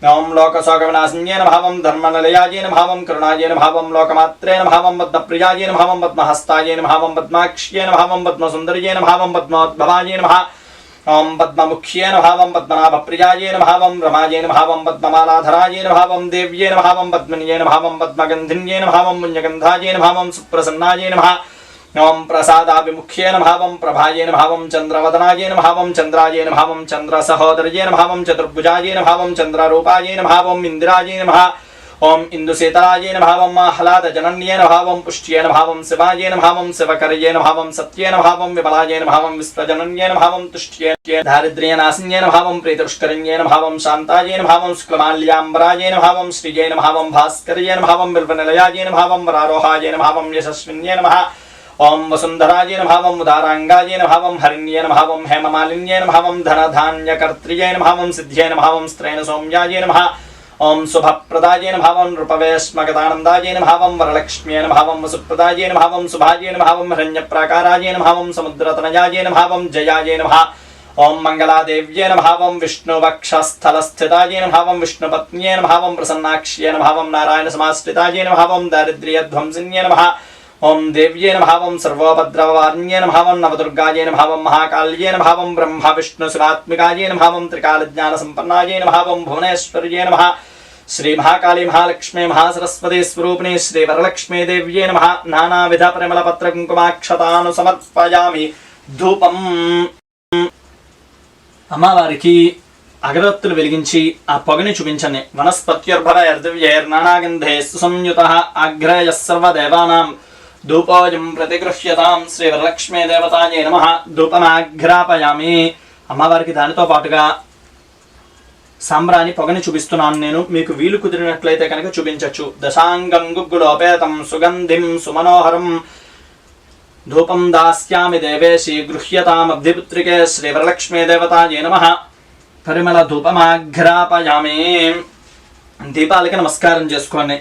ఓం లోకశోకవినాశిన్యేన భావం ధర్మనిలయాయేన భావం కరుణాయేన భావం లోకమాత్రేణ భావం పద్మప్రియాయేన భావం పద్మహస్తాయేన భావం పద్మాక్ష్యేన భావం పద్మసుందర్యేన భావం పద్మోద్భవాయేన భావం ఓం పద్మముఖ్యేన భావం పద్మనాభప్రియాయేన భావం రమాయేన భావం పద్మమాలాధరాయేన భావం దేవ్యేన భావం పద్మిన్యేన భావం పద్మగంధిన్యేన భావం పుణ్యగంధాయేన భావం సుప్రసన్నాయేన భావం ఓం ప్రసాదాభిముఖ్యేన భావం ప్రభాయేన భావం చంద్రవదనాయేన భావం చంద్రాయేన భావం చంద్రసహోదర్యేన భావం చతుర్భుజాయేన భావం చంద్రరూపాయేన భావం ఇందిరాయేన భావం ఓం ఇందుశీతలాయేన భావం ఆహ్లాదజనన్యేన భావం పుష్ట్యేన భావం శివాయేన భావం శివకర్యేన భావం సత్యేన భావం విమలాయేన భావం విశ్వజనన్యేన భావం తుష్ట్యేన దారిద్ర్యనాశిన్యేన భావం ప్రీతిపుష్కరిణ్యేన భావం శాంతాయేన భావం శుక్లమాల్యాంబరాయేన భావం శ్రీయేన భావం భాస్కర్యేన భావం బిల్వనిలయాయేన భావం వరారోహాయేన భావం యశస్విన్యేన భావం ఓం వసుంధరాయేన భావం ఉదారాంగాయేన భావం హరిణ్యేన భావం హేమమాలిన్యేన భావం ధనధాన్యకర్త్రియేన భావం సిద్ధ్యేన భావం స్త్రేణ సౌమ్యాయేన భావం ఓం శుభప్రదాయేన భావం నృపవేశ్మగతానందాయేన భావం వరలక్ష్మ్యేన భావం వసుప్రదాయేన భావం శుభాయేన భావం హిరణ్యప్రాకారాయేన భావం సముద్రతనయాయేన భావం జయాయేన భావం ఓం మంగళాదేవ్యే నమః ఓం విష్ణువక్షస్థలస్థితాయే నమః ఓం విష్ణుపత్న్యే నమః ఓం ప్రసన్నాక్ష్యే నమః ఓం నారాయణ సమాశ్రితాయే నమః ఓం దారిద్ర్యధ్వంసిన్యే నమః ఓం దేవ్యే నమః ఓం సర్వోపద్రవవార్ణ్యే నమః ఓం నవదుర్గాయే నమః ఓం మహాకాళ్యే నమః ఓం బ్రహ్మ విష్ణు శివాత్మికాయే నమః ఓం త్రికాలజ్ఞాన సంపన్నాయే నమః ఓం భువనేశ్వర్యే నమః శ్రీ మహాకాళీ మహాలక్ష్మీ మహాసరస్వతి స్వరూపిణి శ్రీ వరలక్ష్మీ దేవ్యే నమః నానావిధ పరిమళ పత్ర కుంకుమాక్షతాను సమర్పయామి ధూపం. అమ్మవారికి అగరత్తులు వెలిగించి ఆ పొగని చూపించండి. వనస్పత్యుర్భవైర్దివ్యైర్నానాగంధే సుసంయుతః ఆగ్రేయః సర్వదేవానాం ధూపోయం ప్రతిగృహ్యతాం శ్రీ వరలక్ష్మీ దేవతాయే నమః ధూపమాఘ్రాపయామి. అమ్మవారికి దానితో పాటుగా సాంబ్రాణి పొగని చూపిస్తున్నాను నేను. మీకు వీలు కుదిరినట్లయితే కనుక చూపించవచ్చు. దశాంగం గుగ్గులోపేతం సుగంధిం సుమనోహరం ధూపం దాస్యామి దేవేశి గృహ్యతామబ్ధిపుత్రికే శ్రీ వరలక్ష్మీ దేవతాయే నమః పరిమళ ధూపమాఘ్రాపయామి. దీపాలకి నమస్కారం చేసుకోండి.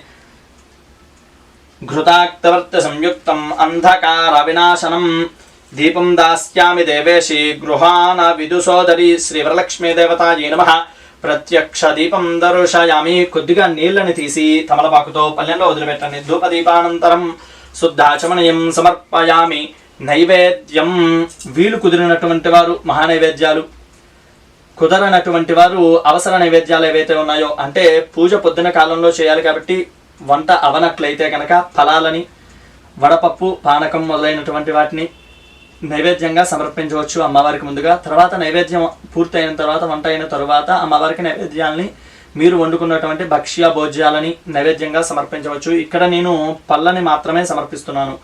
ఘృతాక్తవర్త సంయుక్తం అంధకార వినాశనం దీపం దాస్యామి దేవేశి గృహాన విదుసోదరి శ్రీ వరలక్ష్మీ దేవతాయే నమః ప్రత్యక్ష దీపం దర్శయామి. కొద్దిగా నీళ్ళని తీసి తమలపాకుతో పల్లెంలో వదిలిపెట్టండి. ధూపదీపానంతరం శుద్ధాచమనయం సమర్పయామి. నైవేద్యం వీలు కుదిరినటువంటి వారు మహానైవేద్యాలు, కుదరనటువంటి వారు అవసర నైవేద్యాలు ఏవైతే ఉన్నాయో, అంటే పూజ పొద్దున కాలంలో చేయాలి కాబట్టి వంట అవనట్లయితే కనుక ఫలాలని, వడపప్పు, పానకం మొదలైనటువంటి వాటిని నైవేద్యంగా సమర్పించవచ్చు అమ్మవారికి ముందుగా. తర్వాత నైవేద్యం పూర్తయిన తర్వాత, వంట అయిన తర్వాత అమ్మవారికి నైవేద్యాలని మీరు వండుకున్నటువంటి భక్ష్య భోజ్యాలని నైవేద్యంగా సమర్పించవచ్చు. ఇక్కడ నేను పళ్ళని మాత్రమే సమర్పిస్తున్నాను.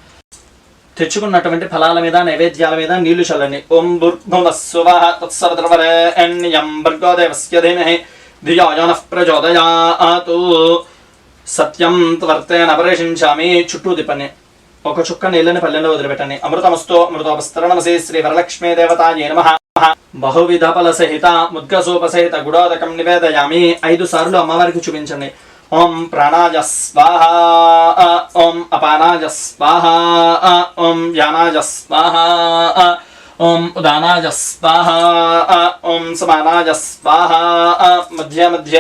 తెచ్చుకున్నటువంటి ఫలాల మీద, నైవేద్యాల మీద నీళ్లు చల్లండి. ఓం భూర్భువస్సువః తత్సవితుర్వరేణ్యం భర్గో దేవస్య ధీమహి ధియో యో నః ప్రచోదయాత్ సత్యం త్వర్తేన పరిషించామి. చుట్టూ తిప్పండి. ఒక చుక్క నీళ్ళని పల్లెంలో వదిలిపెట్టండి. అమృతమస్తు అమృతోపస్తరణమసి శ్రీ వరలక్ష్మీ దేవతాయే నమః. బహువిధ ఫల సహిత ముద్గసూప సహిత గుడోదకం నివేదయామి. 5 సార్లు అమ్మవారికి చూపించండి. ఓం ప్రాణాయ స్వాహ, ఓం అపానాయ స్వాహ, ఓం వ్యానాయ స్వాహ, ఓం ఉదానాయ స్వాహ, ఓం సమానాయ స్వాహ. మధ్య మధ్య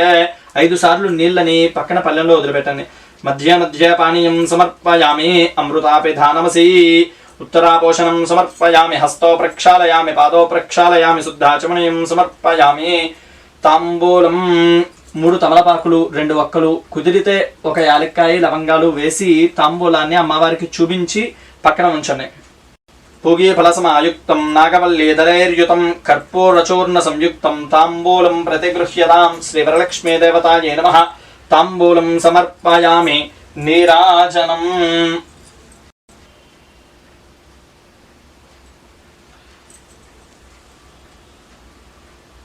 5 సార్లు నీళ్ళని పక్కన పల్లెంలో వదిలిపెట్టండి. మధ్య మధ్య పానీయం సమర్పయామి. అమృతాపిధానమసి ఉత్తరాపోషణం సమర్పయామి. హస్తో ప్రక్షాళయామి, పాదో ప్రక్షాళయామి, శుద్ధాచమనయం సమర్పయామి. తాంబూలం 3 తమలపాకులు, 2 వక్కలు, కుదిరితే ఒక యాలక్కాయ, లవంగాలు వేసి తాంబూలాన్ని అమ్మవారికి చూపించి పక్కన ఉంచండి. పూగీ ఫలసమాయుక్తం నాగవల్లీదరైర్యుతం కర్పూరచూర్ణ సంయుక్తం తాంబూలం ప్రతిగృహ్యతాం శ్రీ వరలక్ష్మీ దేవతాయే నమః తాంబూలం సమర్పయామి. నీరాజనం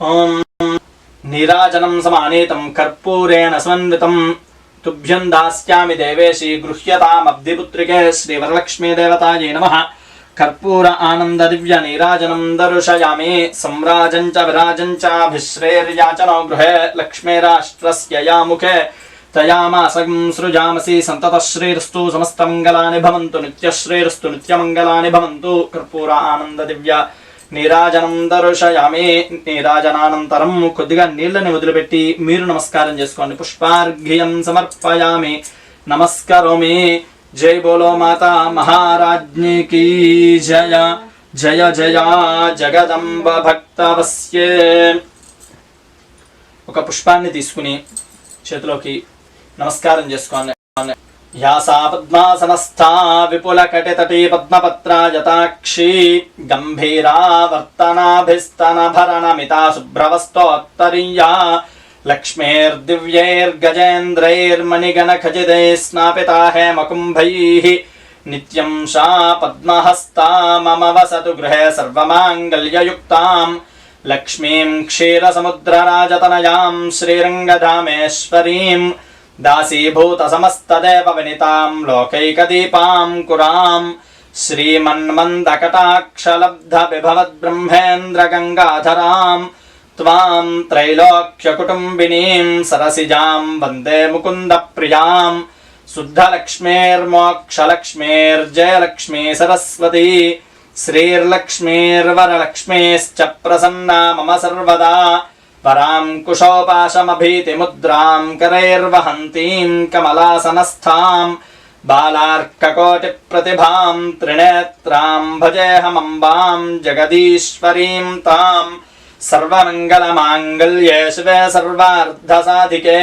ఓం నీరాజనం సమానీతం కర్పూరేణ సమన్వితం తుభ్యం దాస్యామి దేవేశి గృహ్యతామబ్ధిపుత్రికే శ్రీ వరలక్ష్మీ దేవతాయే నమః కర్పూర ఆనంద దివ్య నీరాజనం దర్శయామి. సంరాజం చ విరాజం చాభిశ్రేర్యాచనో గృహే లక్ష్మీరాష్ట్రస్య యాముఖే తయామాసం సృజామసి సంతత శ్రీరస్తు సమస్తమంగళాని భవంతు నిత్యశ్రీరస్తు నిత్యమంగళాని భవంతు. కర్పూర ఆనంద దివ్య నీరాజనం దర్శయామి. నీరాజనానంతరం కొద్దిగా నీళ్ళని వదిలిపెట్టి మీరు నమస్కారం చేసుకోండి. పుష్పార్ఘ్యం సమర్పయామి. నమస్కరోమి. జై బోలో మాతా మహారాజ్ఞి కీ జయ. జయ జయ జగదంబ భక్తవస్యే. ఒక పుష్పాన్ని తీసుకుని చేతిలోకి నమస్కారం చేసుకోండి. యాసా పద్మాసనస్థా విపుల కటితటీ పద్మపత్రాయతాక్షి గంభీరా వర్తనాభిస్తన భరణమితా శుభ్రవస్తోత్తరీయా లక్ష్మీర్దివ్యైర్గజేంద్రైర్మణిగణ ఖజితై స్నాపితా హేమకుంభైః నిత్యం షా పద్మహస్తా మమ వసతు గృహే సర్వమాంగళ్యయుక్తాం లక్ష్మీం క్షీరసముద్రరాజతనయాం శ్రీరంగధామేశ్వరీం దాసీభూత సమస్తదేవ వినితాం లోకైకదీపాం కురాం శ్రీమన్మందకటాక్షలబ్ధ బిభవద్బ్రహ్మేంద్ర గంగాధరాం త్వాం త్రైలోక్యకుటుంబినీం సరసిజాం వందే ముకుంద ప్రియాం శుద్ధలక్ష్మీర్మోక్షలక్ష్మీర్జయలక్ష్మీ సరస్వతీ శ్రీర్లక్ష్మీర్వరలక్ష్మీశ్చ ప్రసన్నా మమ సర్వదా పరాం కుశోపాశమభీతిముద్రాం కరైర్వహంతీం కమలాసనస్థాం బాలార్కకోటిప్రతిభాం త్రినేత్రాం భజేహమంబాం జగదీశ్వరీం తాం సర్వమంగళమాంగళ్యే శివే సర్వార్ధసాధికే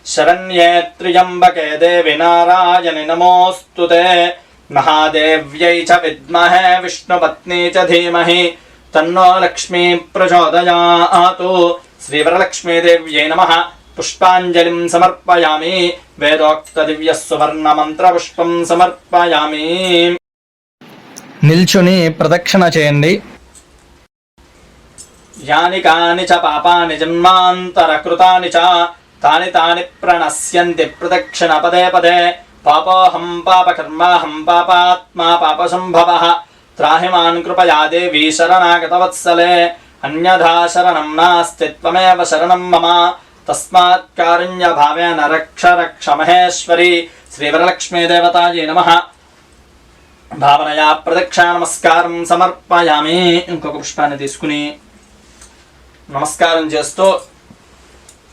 శరణ్యే త్ర్యంబకే దేవి నారాయణి నమోస్తుతే మహాదేవ్యై చ విద్మహే విష్ణుపత్నీ చ ధీమహి తన్నో లక్ష్మీ ప్రచోదయాతు. శ్రీవరలక్ష్మీదేవ్యై నమః. పుష్పాంజలిం సమర్పయామి. వేదోక్త దివ్య సువర్ణ మంత్ర పుష్పం సమర్పయామి. నిల్చుని ప్రదక్షిణ చేయండి. యాని కాని చ పాపాని జన్మాంతరకృతాని చ తాని తాని ప్రణశ్యంతి ప్రదక్షిణ పదే పదే. పాపోహం పాపకర్మాహం పాపాత్మా పాపసంభవః త్రాహి మాం కృపయా దేవి శరణాగతవత్సలే. అన్యథా శరణం నాస్తి త్వమేవ శరణం మమ. తస్మాత్ కారుణ్య భావేన రక్ష రక్ష మహేశ్వరి. శ్రీవరలక్ష్మీదేవతాయై నమః. భావనయా ప్రదక్షిణ నమస్కారం సమర్పయామి. ఇంకొక పుష్పాన్ని తీసుకుని నమస్కారం చేస్తూ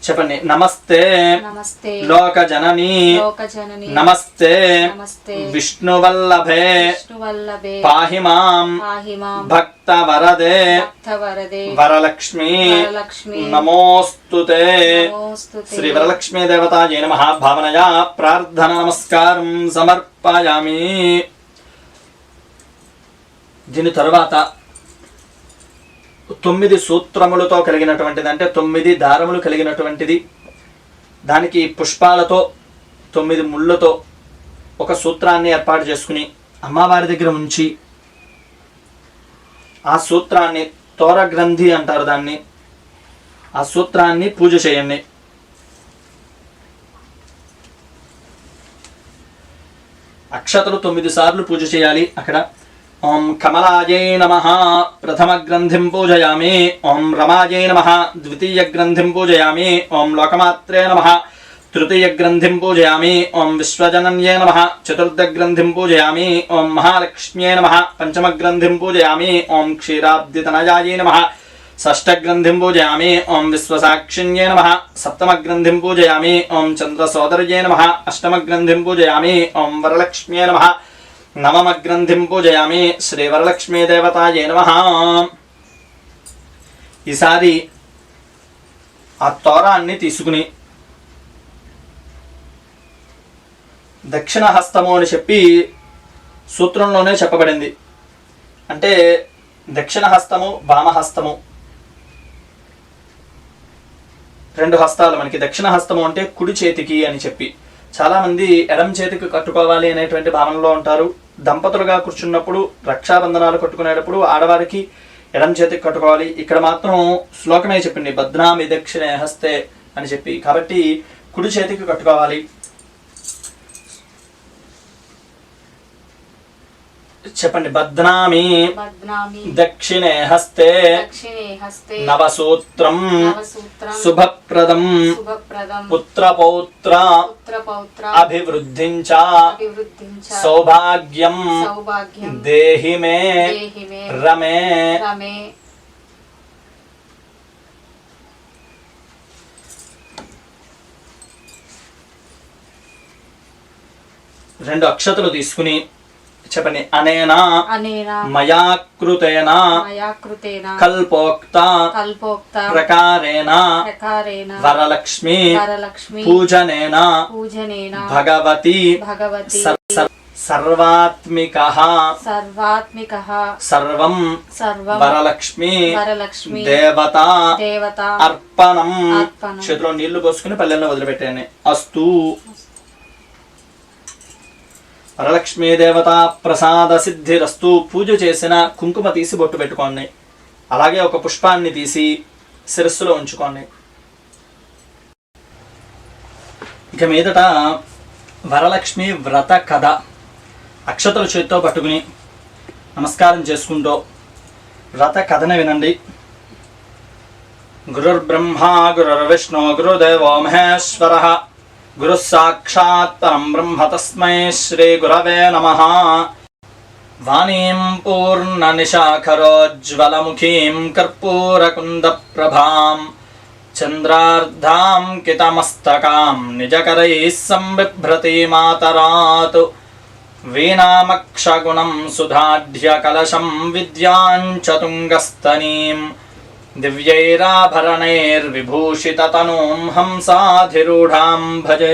చెప్పండి. నమస్తే నమస్తే లోకజనని లోకజనని నమస్తే నమస్తే విష్ణువల్లభే విష్ణువల్లభే పాహి మాం పాహి మాం భక్తవరదే భక్తవరదే వరలక్ష్మీ వరలక్ష్మీ నమోస్తుతే. నమోస్తుతే. శ్రీ వరలక్ష్మీ దేవతాయై నమః. భావనయా ప్రార్థన నమస్కారం సమర్పయామి. దీని తరువాత 9 సూత్రములతో కలిగినటువంటిది, అంటే 9 దారములు కలిగినటువంటిది, దానికి పుష్పాలతో 9 ముళ్ళతో ఒక సూత్రాన్ని ఏర్పాటు చేసుకుని అమ్మవారి దగ్గర ఉంచి ఆ సూత్రాన్ని తోర గ్రంథి అంటారు దాన్ని, ఆ సూత్రాన్ని పూజ చేయండి. అక్షతలు 9 సార్లు పూజ చేయాలి. అక్కడ ఓం కమలాయై నమః ప్రథమ గ్రంథిం పూజయామి. ఓం రమాయై నమః ద్వితీయ గ్రంథిం పూజయామి. ఓం లోకమాత్రే నమః తృతీయ గ్రంథిం పూజయామి. ఓం విశ్వజనన్యై నమః చతుర్థ గ్రంథిం పూజయామి. ఓం మహాలక్ష్మ్యై నమః పంచమ గ్రంథిం పూజయామి. ఓం క్షీరాబ్దితనయాయై నమః షష్ఠ గ్రంథిం పూజయామి. ఓం విశ్వసాక్షిణ్యై నమః సప్తమ గ్రంథిం పూజయామి. ఓం చంద్రసోదర్యై నమః అష్టమ గ్రంథిం పూజయామి. ఓం వరలక్ష్మ్యై నమః నవమ గ్రంథిం పూజయామి. శ్రీ వరలక్ష్మీ దేవతాయై నమః. ఈసారి ఆ తోరాన్ని తీసుకుని దక్షిణ హస్తము అని చెప్పి సూత్రంలోనే చెప్పబడింది. అంటే దక్షిణ హస్తము వామహస్తము 2 హస్తాలు మనకి. దక్షిణ హస్తము అంటే కుడి చేతికి అని చెప్పి, చాలా మంది ఎడం చేతికి కట్టుకోవాలి అనేటువంటి భావనలో ఉంటారు. దంపతులుగా కూర్చున్నప్పుడు రక్షాబంధనాలు కట్టుకునేటప్పుడు ఆడవారికి ఎడం చేతికి కట్టుకోవాలి. ఇక్కడ మాత్రం శ్లోకమే చెప్పింది బధ్నామి దక్షిణే హస్తే అని చెప్పి, కాబట్టి కుడి చేతికి కట్టుకోవాలి. చెప్పండి. బధ్నామి దక్షిణే హస్తే నవసూత్రం శుభప్రదం పుత్రపౌత్ర అభివృద్ధించ సౌభాగ్యం దేహి మే రమే. రెండు అక్షతలు తీసుకుని చెప్పండి. అనేనా మయా కృతేన కల్పోక్త ప్రకారేణ వరలక్ష్మి పూజనేన భగవతి సర్వాత్మికః సర్వం వరలక్ష్మి దేవత అర్పణం. చేతిలో నీళ్లు పోసుకుని పల్లెల్లో వదిలిపెట్టాను. అస్తు. వరలక్ష్మీ దేవత ప్రసాద సిద్ధిరస్తు. పూజ చేసిన కుంకుమ తీసి బొట్టు పెట్టుకోండి. అలాగే ఒక పుష్పాన్ని తీసి శిరస్సులో ఉంచుకోండి. ఇక మీదట వరలక్ష్మి వ్రత కథ అక్షతల చేతితో పట్టుకుని నమస్కారం చేసుకుంటూ వ్రత కథను వినండి. గురుర్బ్రహ్మ గురుర్విష్ణు గురుదేవో మహేశ్వరః గురు సాక్షాత్ పరం బ్రహ్మ తస్మై శ్రీ గురవే నమః. వాణీం పూర్ణనిశాఖరోజ్వలముఖీం కర్పూరకుందప్రభాం చంద్రార్ధాంకితమస్తకాం నిజకరైः సంబిభ్రతిమాతరాత్ వీణామక్షగుణం సుధాఢ్యకలశం విద్యాం చతుంగస్తనీం దివ్యైరాభరణైర్విభూషితతనూం హంసాధిరూఢాం భజే.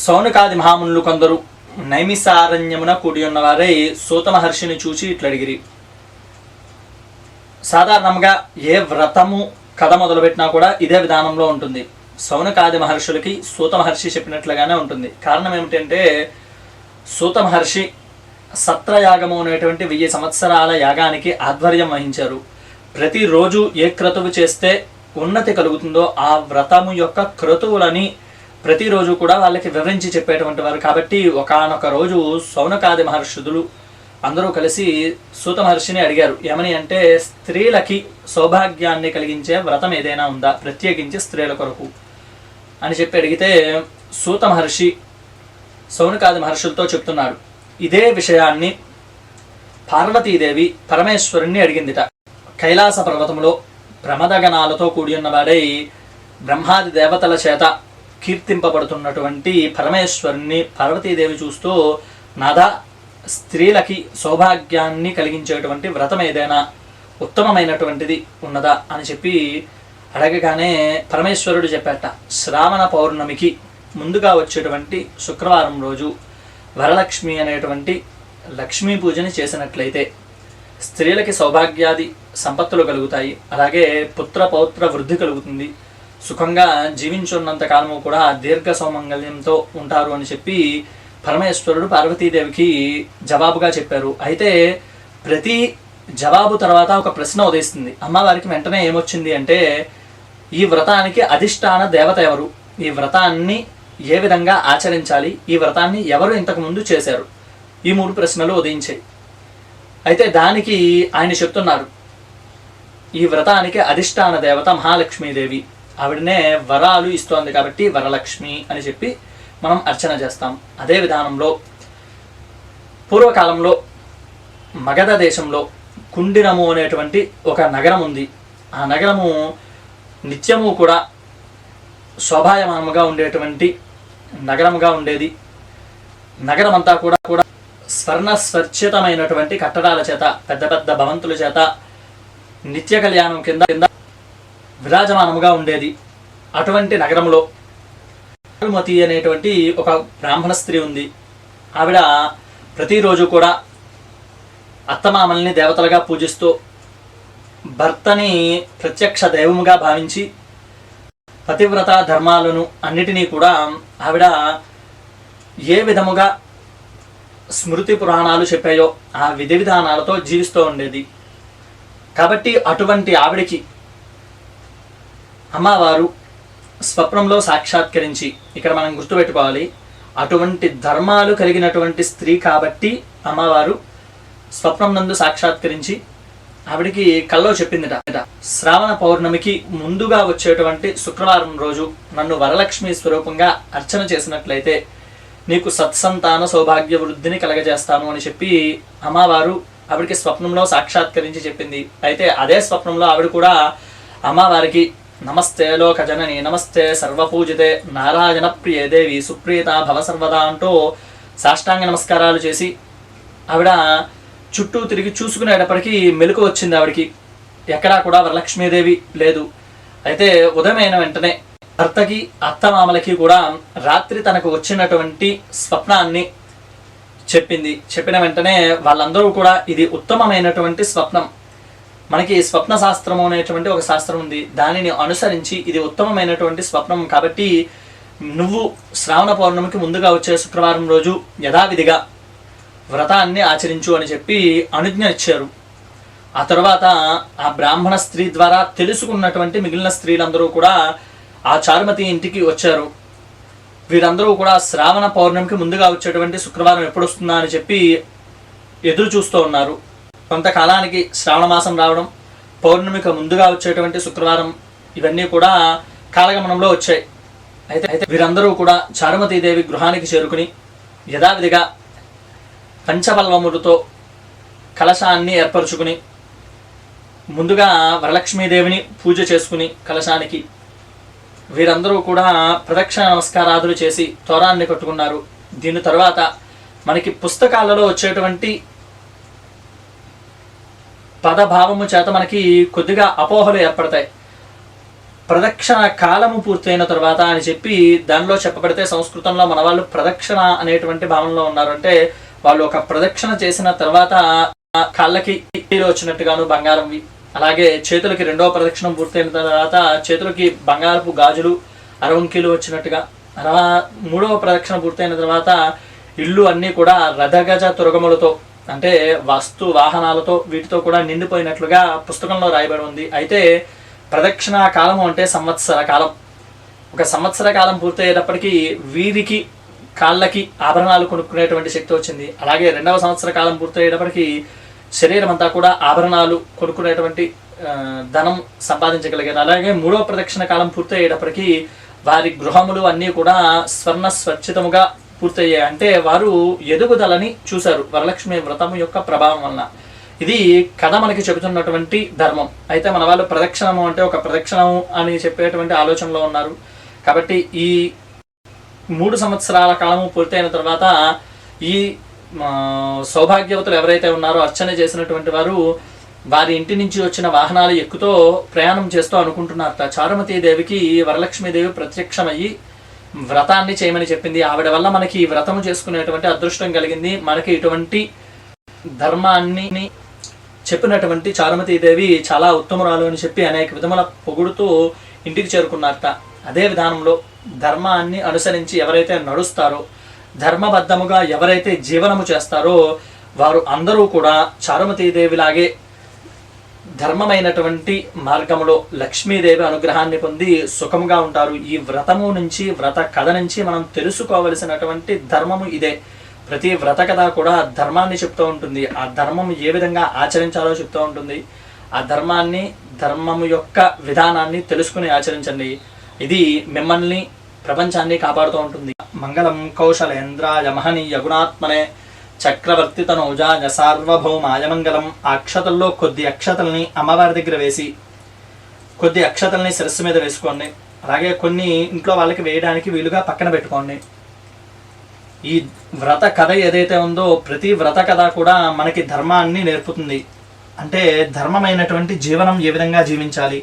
సౌనకాది మహామునులు కొందరు నైమిసారణ్యమున కూడి ఉన్నవారై సూత మహర్షిని చూచి ఇట్లడిగిరి. సాధారణంగా ఏ వ్రతము కథ మొదలుపెట్టినా కూడా ఇదే విధానంలో ఉంటుంది. సౌనకాది మహర్షులకి సూత మహర్షి చెప్పినట్లుగానే ఉంటుంది. కారణం ఏమిటంటే సూత మహర్షి సత్రయాగము అనేటువంటి 1000 సంవత్సరాల యాగానికి ఆధ్వర్యం వహించారు. ప్రతిరోజు ఏ క్రతువు చేస్తే ఉన్నతి కలుగుతుందో ఆ వ్రతము యొక్క క్రతువులని ప్రతిరోజు కూడా వాళ్ళకి వివరించి చెప్పేటువంటి వారు. కాబట్టి ఒకానొక రోజు సౌనకాది మహర్షులు అందరూ కలిసి సూత మహర్షిని అడిగారు. ఏమని అంటే, స్త్రీలకి సౌభాగ్యాన్ని కలిగించే వ్రతం ఏదైనా ఉందా, ప్రత్యేకించి స్త్రీల కొరకు అని చెప్పి అడిగితే సూత మహర్షి సౌనకాది మహర్షులతో చెప్తున్నాడు. ఇదే విషయాన్ని పార్వతీదేవి పరమేశ్వరుణ్ణి అడిగిందిట. కైలాస పర్వతంలో ప్రమదగణాలతో కూడి ఉన్నవాడై బ్రహ్మాది దేవతల చేత కీర్తింపబడుతున్నటువంటి పరమేశ్వరుణ్ణి పార్వతీదేవి చూస్తూ, నాదా, స్త్రీలకి సౌభాగ్యాన్ని కలిగించేటువంటి వ్రతం ఏదైనా ఉత్తమమైనటువంటిది ఉన్నదా అని చెప్పి అడగగానే పరమేశ్వరుడు చెప్పాట, శ్రావణ పౌర్ణమికి ముందుగా వచ్చేటువంటి శుక్రవారం రోజు వరలక్ష్మి అనేటువంటి లక్ష్మీ పూజని చేసినట్లయితే స్త్రీలకి సౌభాగ్యాది సంపత్తులు కలుగుతాయి. అలాగే పుత్ర పౌత్ర వృద్ధి కలుగుతుంది. సుఖంగా జీవించున్నంత కాలము కూడా దీర్ఘ సౌమంగళ్యంతో ఉంటారు అని చెప్పి పరమేశ్వరుడు పార్వతీదేవికి జవాబుగా చెప్పారు. అయితే ప్రతి జవాబు తర్వాత ఒక ప్రశ్న ఉదయిస్తుంది. అమ్మవారికి వెంటనే ఏమొచ్చింది అంటే, ఈ వ్రతానికి అధిష్టాన దేవత ఎవరు, ఈ వ్రతాన్ని ఏ విధంగా ఆచరించాలి, ఈ వ్రతాన్ని ఎవరు ఇంతకు ముందు చేశారు, ఈ 3 ప్రశ్నలు ఉదయించాయి. అయితే దానికి ఆయన చెప్తున్నారు, ఈ వ్రతానికి అధిష్టాన దేవత మహాలక్ష్మీదేవి, ఆవిడనే వరాలు ఇస్తోంది కాబట్టి వరలక్ష్మి అని చెప్పి మనం అర్చన చేస్తాం. అదే విధానంలో పూర్వకాలంలో మగధ దేశంలో కుండినము అనేటువంటి ఒక నగరం ఉంది. ఆ నగరము నిత్యము కూడా శోభాయమానముగా ఉండేటువంటి నగరముగా ఉండేది. నగరం అంతా కూడా స్వర్ణస్వర్చితమైనటువంటి కట్టడాల చేత, పెద్ద పెద్ద భవంతుల చేత నిత్య కళ్యాణం కింద విరాజమానముగా ఉండేది. అటువంటి నగరంలో మతి అనేటువంటి ఒక బ్రాహ్మణ స్త్రీ ఉంది. ఆవిడ ప్రతిరోజు కూడా అత్తమామల్ని దేవతలుగా పూజిస్తూ భర్తని ప్రత్యక్ష దైవముగా భావించి పతివ్రత ధర్మాలను అన్నిటినీ కూడా ఆవిడ ఏ విధముగా స్మృతి పురాణాలు చెప్పాయో ఆ విధి విధానాలతో జీవిస్తూ ఉండేది. కాబట్టి అటువంటి ఆవిడికి అమ్మవారు స్వప్నంలో సాక్షాత్కరించి, ఇక్కడ మనం గుర్తుపెట్టుకోవాలి, అటువంటి ధర్మాలు కలిగినటువంటి స్త్రీ కాబట్టి అమ్మవారు స్వప్నం నందు సాక్షాత్కరించి ఆవిడికి కల్లో చెప్పిందిట, శ్రావణ పౌర్ణమికి ముందుగా వచ్చేటువంటి శుక్రవారం రోజు నన్ను వరలక్ష్మి స్వరూపంగా అర్చన చేసినట్లయితే నీకు సత్సంతాన సౌభాగ్య వృద్ధిని కలగజేస్తాను అని చెప్పి అమ్మవారు ఆవిడికి స్వప్నంలో సాక్షాత్కరించి చెప్పింది. అయితే అదే స్వప్నంలో ఆవిడ కూడా అమ్మవారికి నమస్తే లోకజనని నమస్తే సర్వపూజితే నారాయణ ప్రియే దేవి సుప్రీత భవ సర్వదా అంటూ సాష్టాంగ నమస్కారాలు చేసి ఆవిడ చుట్టూ తిరిగి చూసుకునేటప్పటికీ మెలకు వచ్చింది. ఆవిడికి ఎక్కడా కూడా వరలక్ష్మీదేవి లేదు. అయితే ఉదయమైన వెంటనే భర్తకి అత్తమామలకి కూడా రాత్రి తనకు వచ్చినటువంటి స్వప్నాన్ని చెప్పింది. చెప్పిన వెంటనే వాళ్ళందరూ కూడా ఇది ఉత్తమమైనటువంటి స్వప్నం, మనకి స్వప్న శాస్త్రము అనేటువంటి ఒక శాస్త్రం ఉంది, దానిని అనుసరించి ఇది ఉత్తమమైనటువంటి స్వప్నం కాబట్టి నువ్వు శ్రావణ పౌర్ణమికి ముందుగా వచ్చే శుక్రవారం రోజు యథావిధిగా వ్రతాన్ని ఆచరించు అని చెప్పి అనుజ్ఞ ఇచ్చారు. ఆ తర్వాత ఆ బ్రాహ్మణ స్త్రీ ద్వారా తెలుసుకున్నటువంటి మిగిలిన స్త్రీలందరూ కూడా ఆ చారుమతి ఇంటికి వచ్చారు. వీరందరూ కూడా శ్రావణ పౌర్ణమికి ముందుగా వచ్చేటువంటి శుక్రవారం ఎప్పుడు వస్తుందా అని చెప్పి ఎదురు చూస్తూ ఉన్నారు. కొంతకాలానికి శ్రావణ మాసం రావడం, పౌర్ణమికి ముందుగా వచ్చేటువంటి శుక్రవారం, ఇవన్నీ కూడా కాలగమనంలో వచ్చాయి. అయితే వీరందరూ కూడా చారుమతీదేవి గృహానికి చేరుకుని యథావిధిగా పంచపల్లములతో కలశాన్ని ఏర్పరచుకుని ముందుగా వరలక్ష్మీదేవిని పూజ చేసుకుని కలశానికి వీరందరూ కూడా ప్రదక్షిణ నమస్కారాదులు చేసి తోరాన్ని కట్టుకున్నారు. దీని తర్వాత మనకి పుస్తకాలలో వచ్చేటువంటి పదభావము చేత మనకి కొద్దిగా అపోహలు ఏర్పడతాయి. ప్రదక్షిణ కాలము పూర్తయిన తర్వాత అని చెప్పి దానిలో చెప్పబడితే సంస్కృతంలో మన వాళ్ళు ప్రదక్షిణ అనేటువంటి భావనలో ఉన్నారు. అంటే వాళ్ళు ఒక ప్రదక్షిణ చేసిన తర్వాత కాళ్ళకి వచ్చినట్టుగాను బంగారంవి, అలాగే చేతులకి రెండవ ప్రదక్షిణం పూర్తయిన తర్వాత చేతులకి బంగారపు గాజులు అరవంకీలు వచ్చినట్టుగా, మూడవ ప్రదక్షిణ పూర్తయిన తర్వాత ఇల్లు అన్నీ కూడా రథగజ తురగములతో అంటే వస్తు వాహనాలతో వీటితో కూడా నిండిపోయినట్లుగా పుస్తకంలో రాయబడి ఉంది. అయితే ప్రదక్షిణ కాలము అంటే సంవత్సర కాలం. ఒక సంవత్సర కాలం పూర్తయ్యేటప్పటికీ వీరికి కాళ్ళకి ఆభరణాలు కొనుక్కునేటువంటి శక్తి వచ్చింది. అలాగే రెండవ సంవత్సర కాలం పూర్తయ్యేటప్పటికి శరీరం అంతా కూడా ఆభరణాలు కొనుక్కునేటువంటి ధనం సంపాదించగలిగారు. అలాగే మూడవ ప్రదక్షిణ కాలం పూర్తయ్యేటప్పటికి వారి గృహములు అన్నీ కూడా స్వర్ణ స్వచ్ఛితముగా పూర్తయ్యాయి. అంటే వారు ఎదుగుదలని చూశారు వరలక్ష్మి వ్రతము యొక్క ప్రభావం వలన. ఇది కథ మనకి చెబుతున్నటువంటి ధర్మం. అయితే మన వాళ్ళు ప్రదక్షిణము అంటే ఒక ప్రదక్షిణము అని చెప్పేటువంటి ఆలోచనలో ఉన్నారు. కాబట్టి ఈ 3 సంవత్సరాల కాలము పూర్తయిన తర్వాత ఈ సౌభాగ్యవతులు ఎవరైతే ఉన్నారో అర్చన చేసినటువంటి వారు వారి ఇంటి నుంచి వచ్చిన వాహనాలు ఎక్కుతూ ప్రయాణం చేస్తూ అనుకుంటున్నారట. చారుమతీదేవికి వరలక్ష్మీదేవి ప్రత్యక్షమయ్యి వ్రతాన్ని చేయమని చెప్పింది. ఆవిడ వల్ల మనకి ఈ వ్రతము చేసుకునేటువంటి అదృష్టం కలిగింది. మనకి ఇటువంటి ధర్మాన్ని చెప్పినటువంటి చారుమతీదేవి చాలా ఉత్తమురాలు అని చెప్పి అనేక విధముల పొగుడుతూ ఇంటికి చేరుకున్నారట. అదే విధానంలో ధర్మాన్ని అనుసరించి ఎవరైతే నడుస్తారో, ధర్మబద్ధముగా ఎవరైతే జీవనము చేస్తారో వారు అందరూ కూడా చారుమతీదేవిలాగే ధర్మమైనటువంటి మార్గములో లక్ష్మీదేవి అనుగ్రహాన్ని పొంది సుఖముగా ఉంటారు. ఈ వ్రతము నుంచి, వ్రత కథ నుంచి మనం తెలుసుకోవలసినటువంటి ధర్మము ఇదే. ప్రతి వ్రత కథ కూడా ధర్మాన్ని చెప్తూ ఉంటుంది. ఆ ధర్మం ఏ విధంగా ఆచరించాలో చెప్తూ ఉంటుంది. ఆ ధర్మాన్ని, ధర్మము యొక్క విధానాన్ని తెలుసుకుని ఆచరించండి. ఇది మిమ్మల్ని, ప్రపంచాన్ని కాపాడుతూ ఉంటుంది. మంగళం కౌశలేంద్రాయ మహనీయ గుణాత్మనే చక్రవర్తి తనూజాయ సార్వభౌమాయ మంగళం. ఆ అక్షతల్లో కొద్ది అక్షతల్ని అమ్మవారి దగ్గర వేసి కొద్ది అక్షతల్ని శిరస్సు మీద వేసుకోండి. అలాగే కొన్ని ఇంట్లో వాళ్ళకి వేయడానికి వీలుగా పక్కన పెట్టుకోండి. ఈ వ్రత కథ ఏదైతే ఉందో ప్రతి వ్రత కథ కూడా మనకి ధర్మాన్ని నేర్పుతుంది. అంటే ధర్మమైనటువంటి జీవనం ఏ విధంగా జీవించాలి.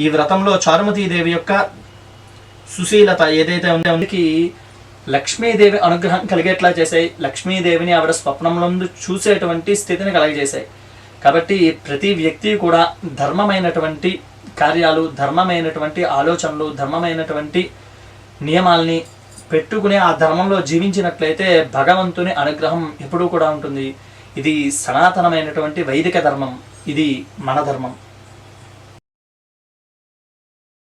ఈ వ్రతంలో చారుమతీదేవి యొక్క సుశీలత ఏదైతే ఉందో అందుకి లక్ష్మీదేవి అనుగ్రహం కలిగేట్లా చేశాయి. లక్ష్మీదేవిని ఆవిడ స్వప్నంలో చూసేటువంటి స్థితిని కలగజేశాయి. కాబట్టి ప్రతి వ్యక్తి కూడా ధర్మమైనటువంటి కార్యాలు, ధర్మమైనటువంటి ఆలోచనలు, ధర్మమైనటువంటి నియమాల్ని పెట్టుకుని ఆ ధర్మంలో జీవించినట్లయితే భగవంతుని అనుగ్రహం ఎప్పుడూ కూడా ఉంటుంది. ఇది సనాతనమైనటువంటి వైదిక ధర్మం. ఇది మన ధర్మం.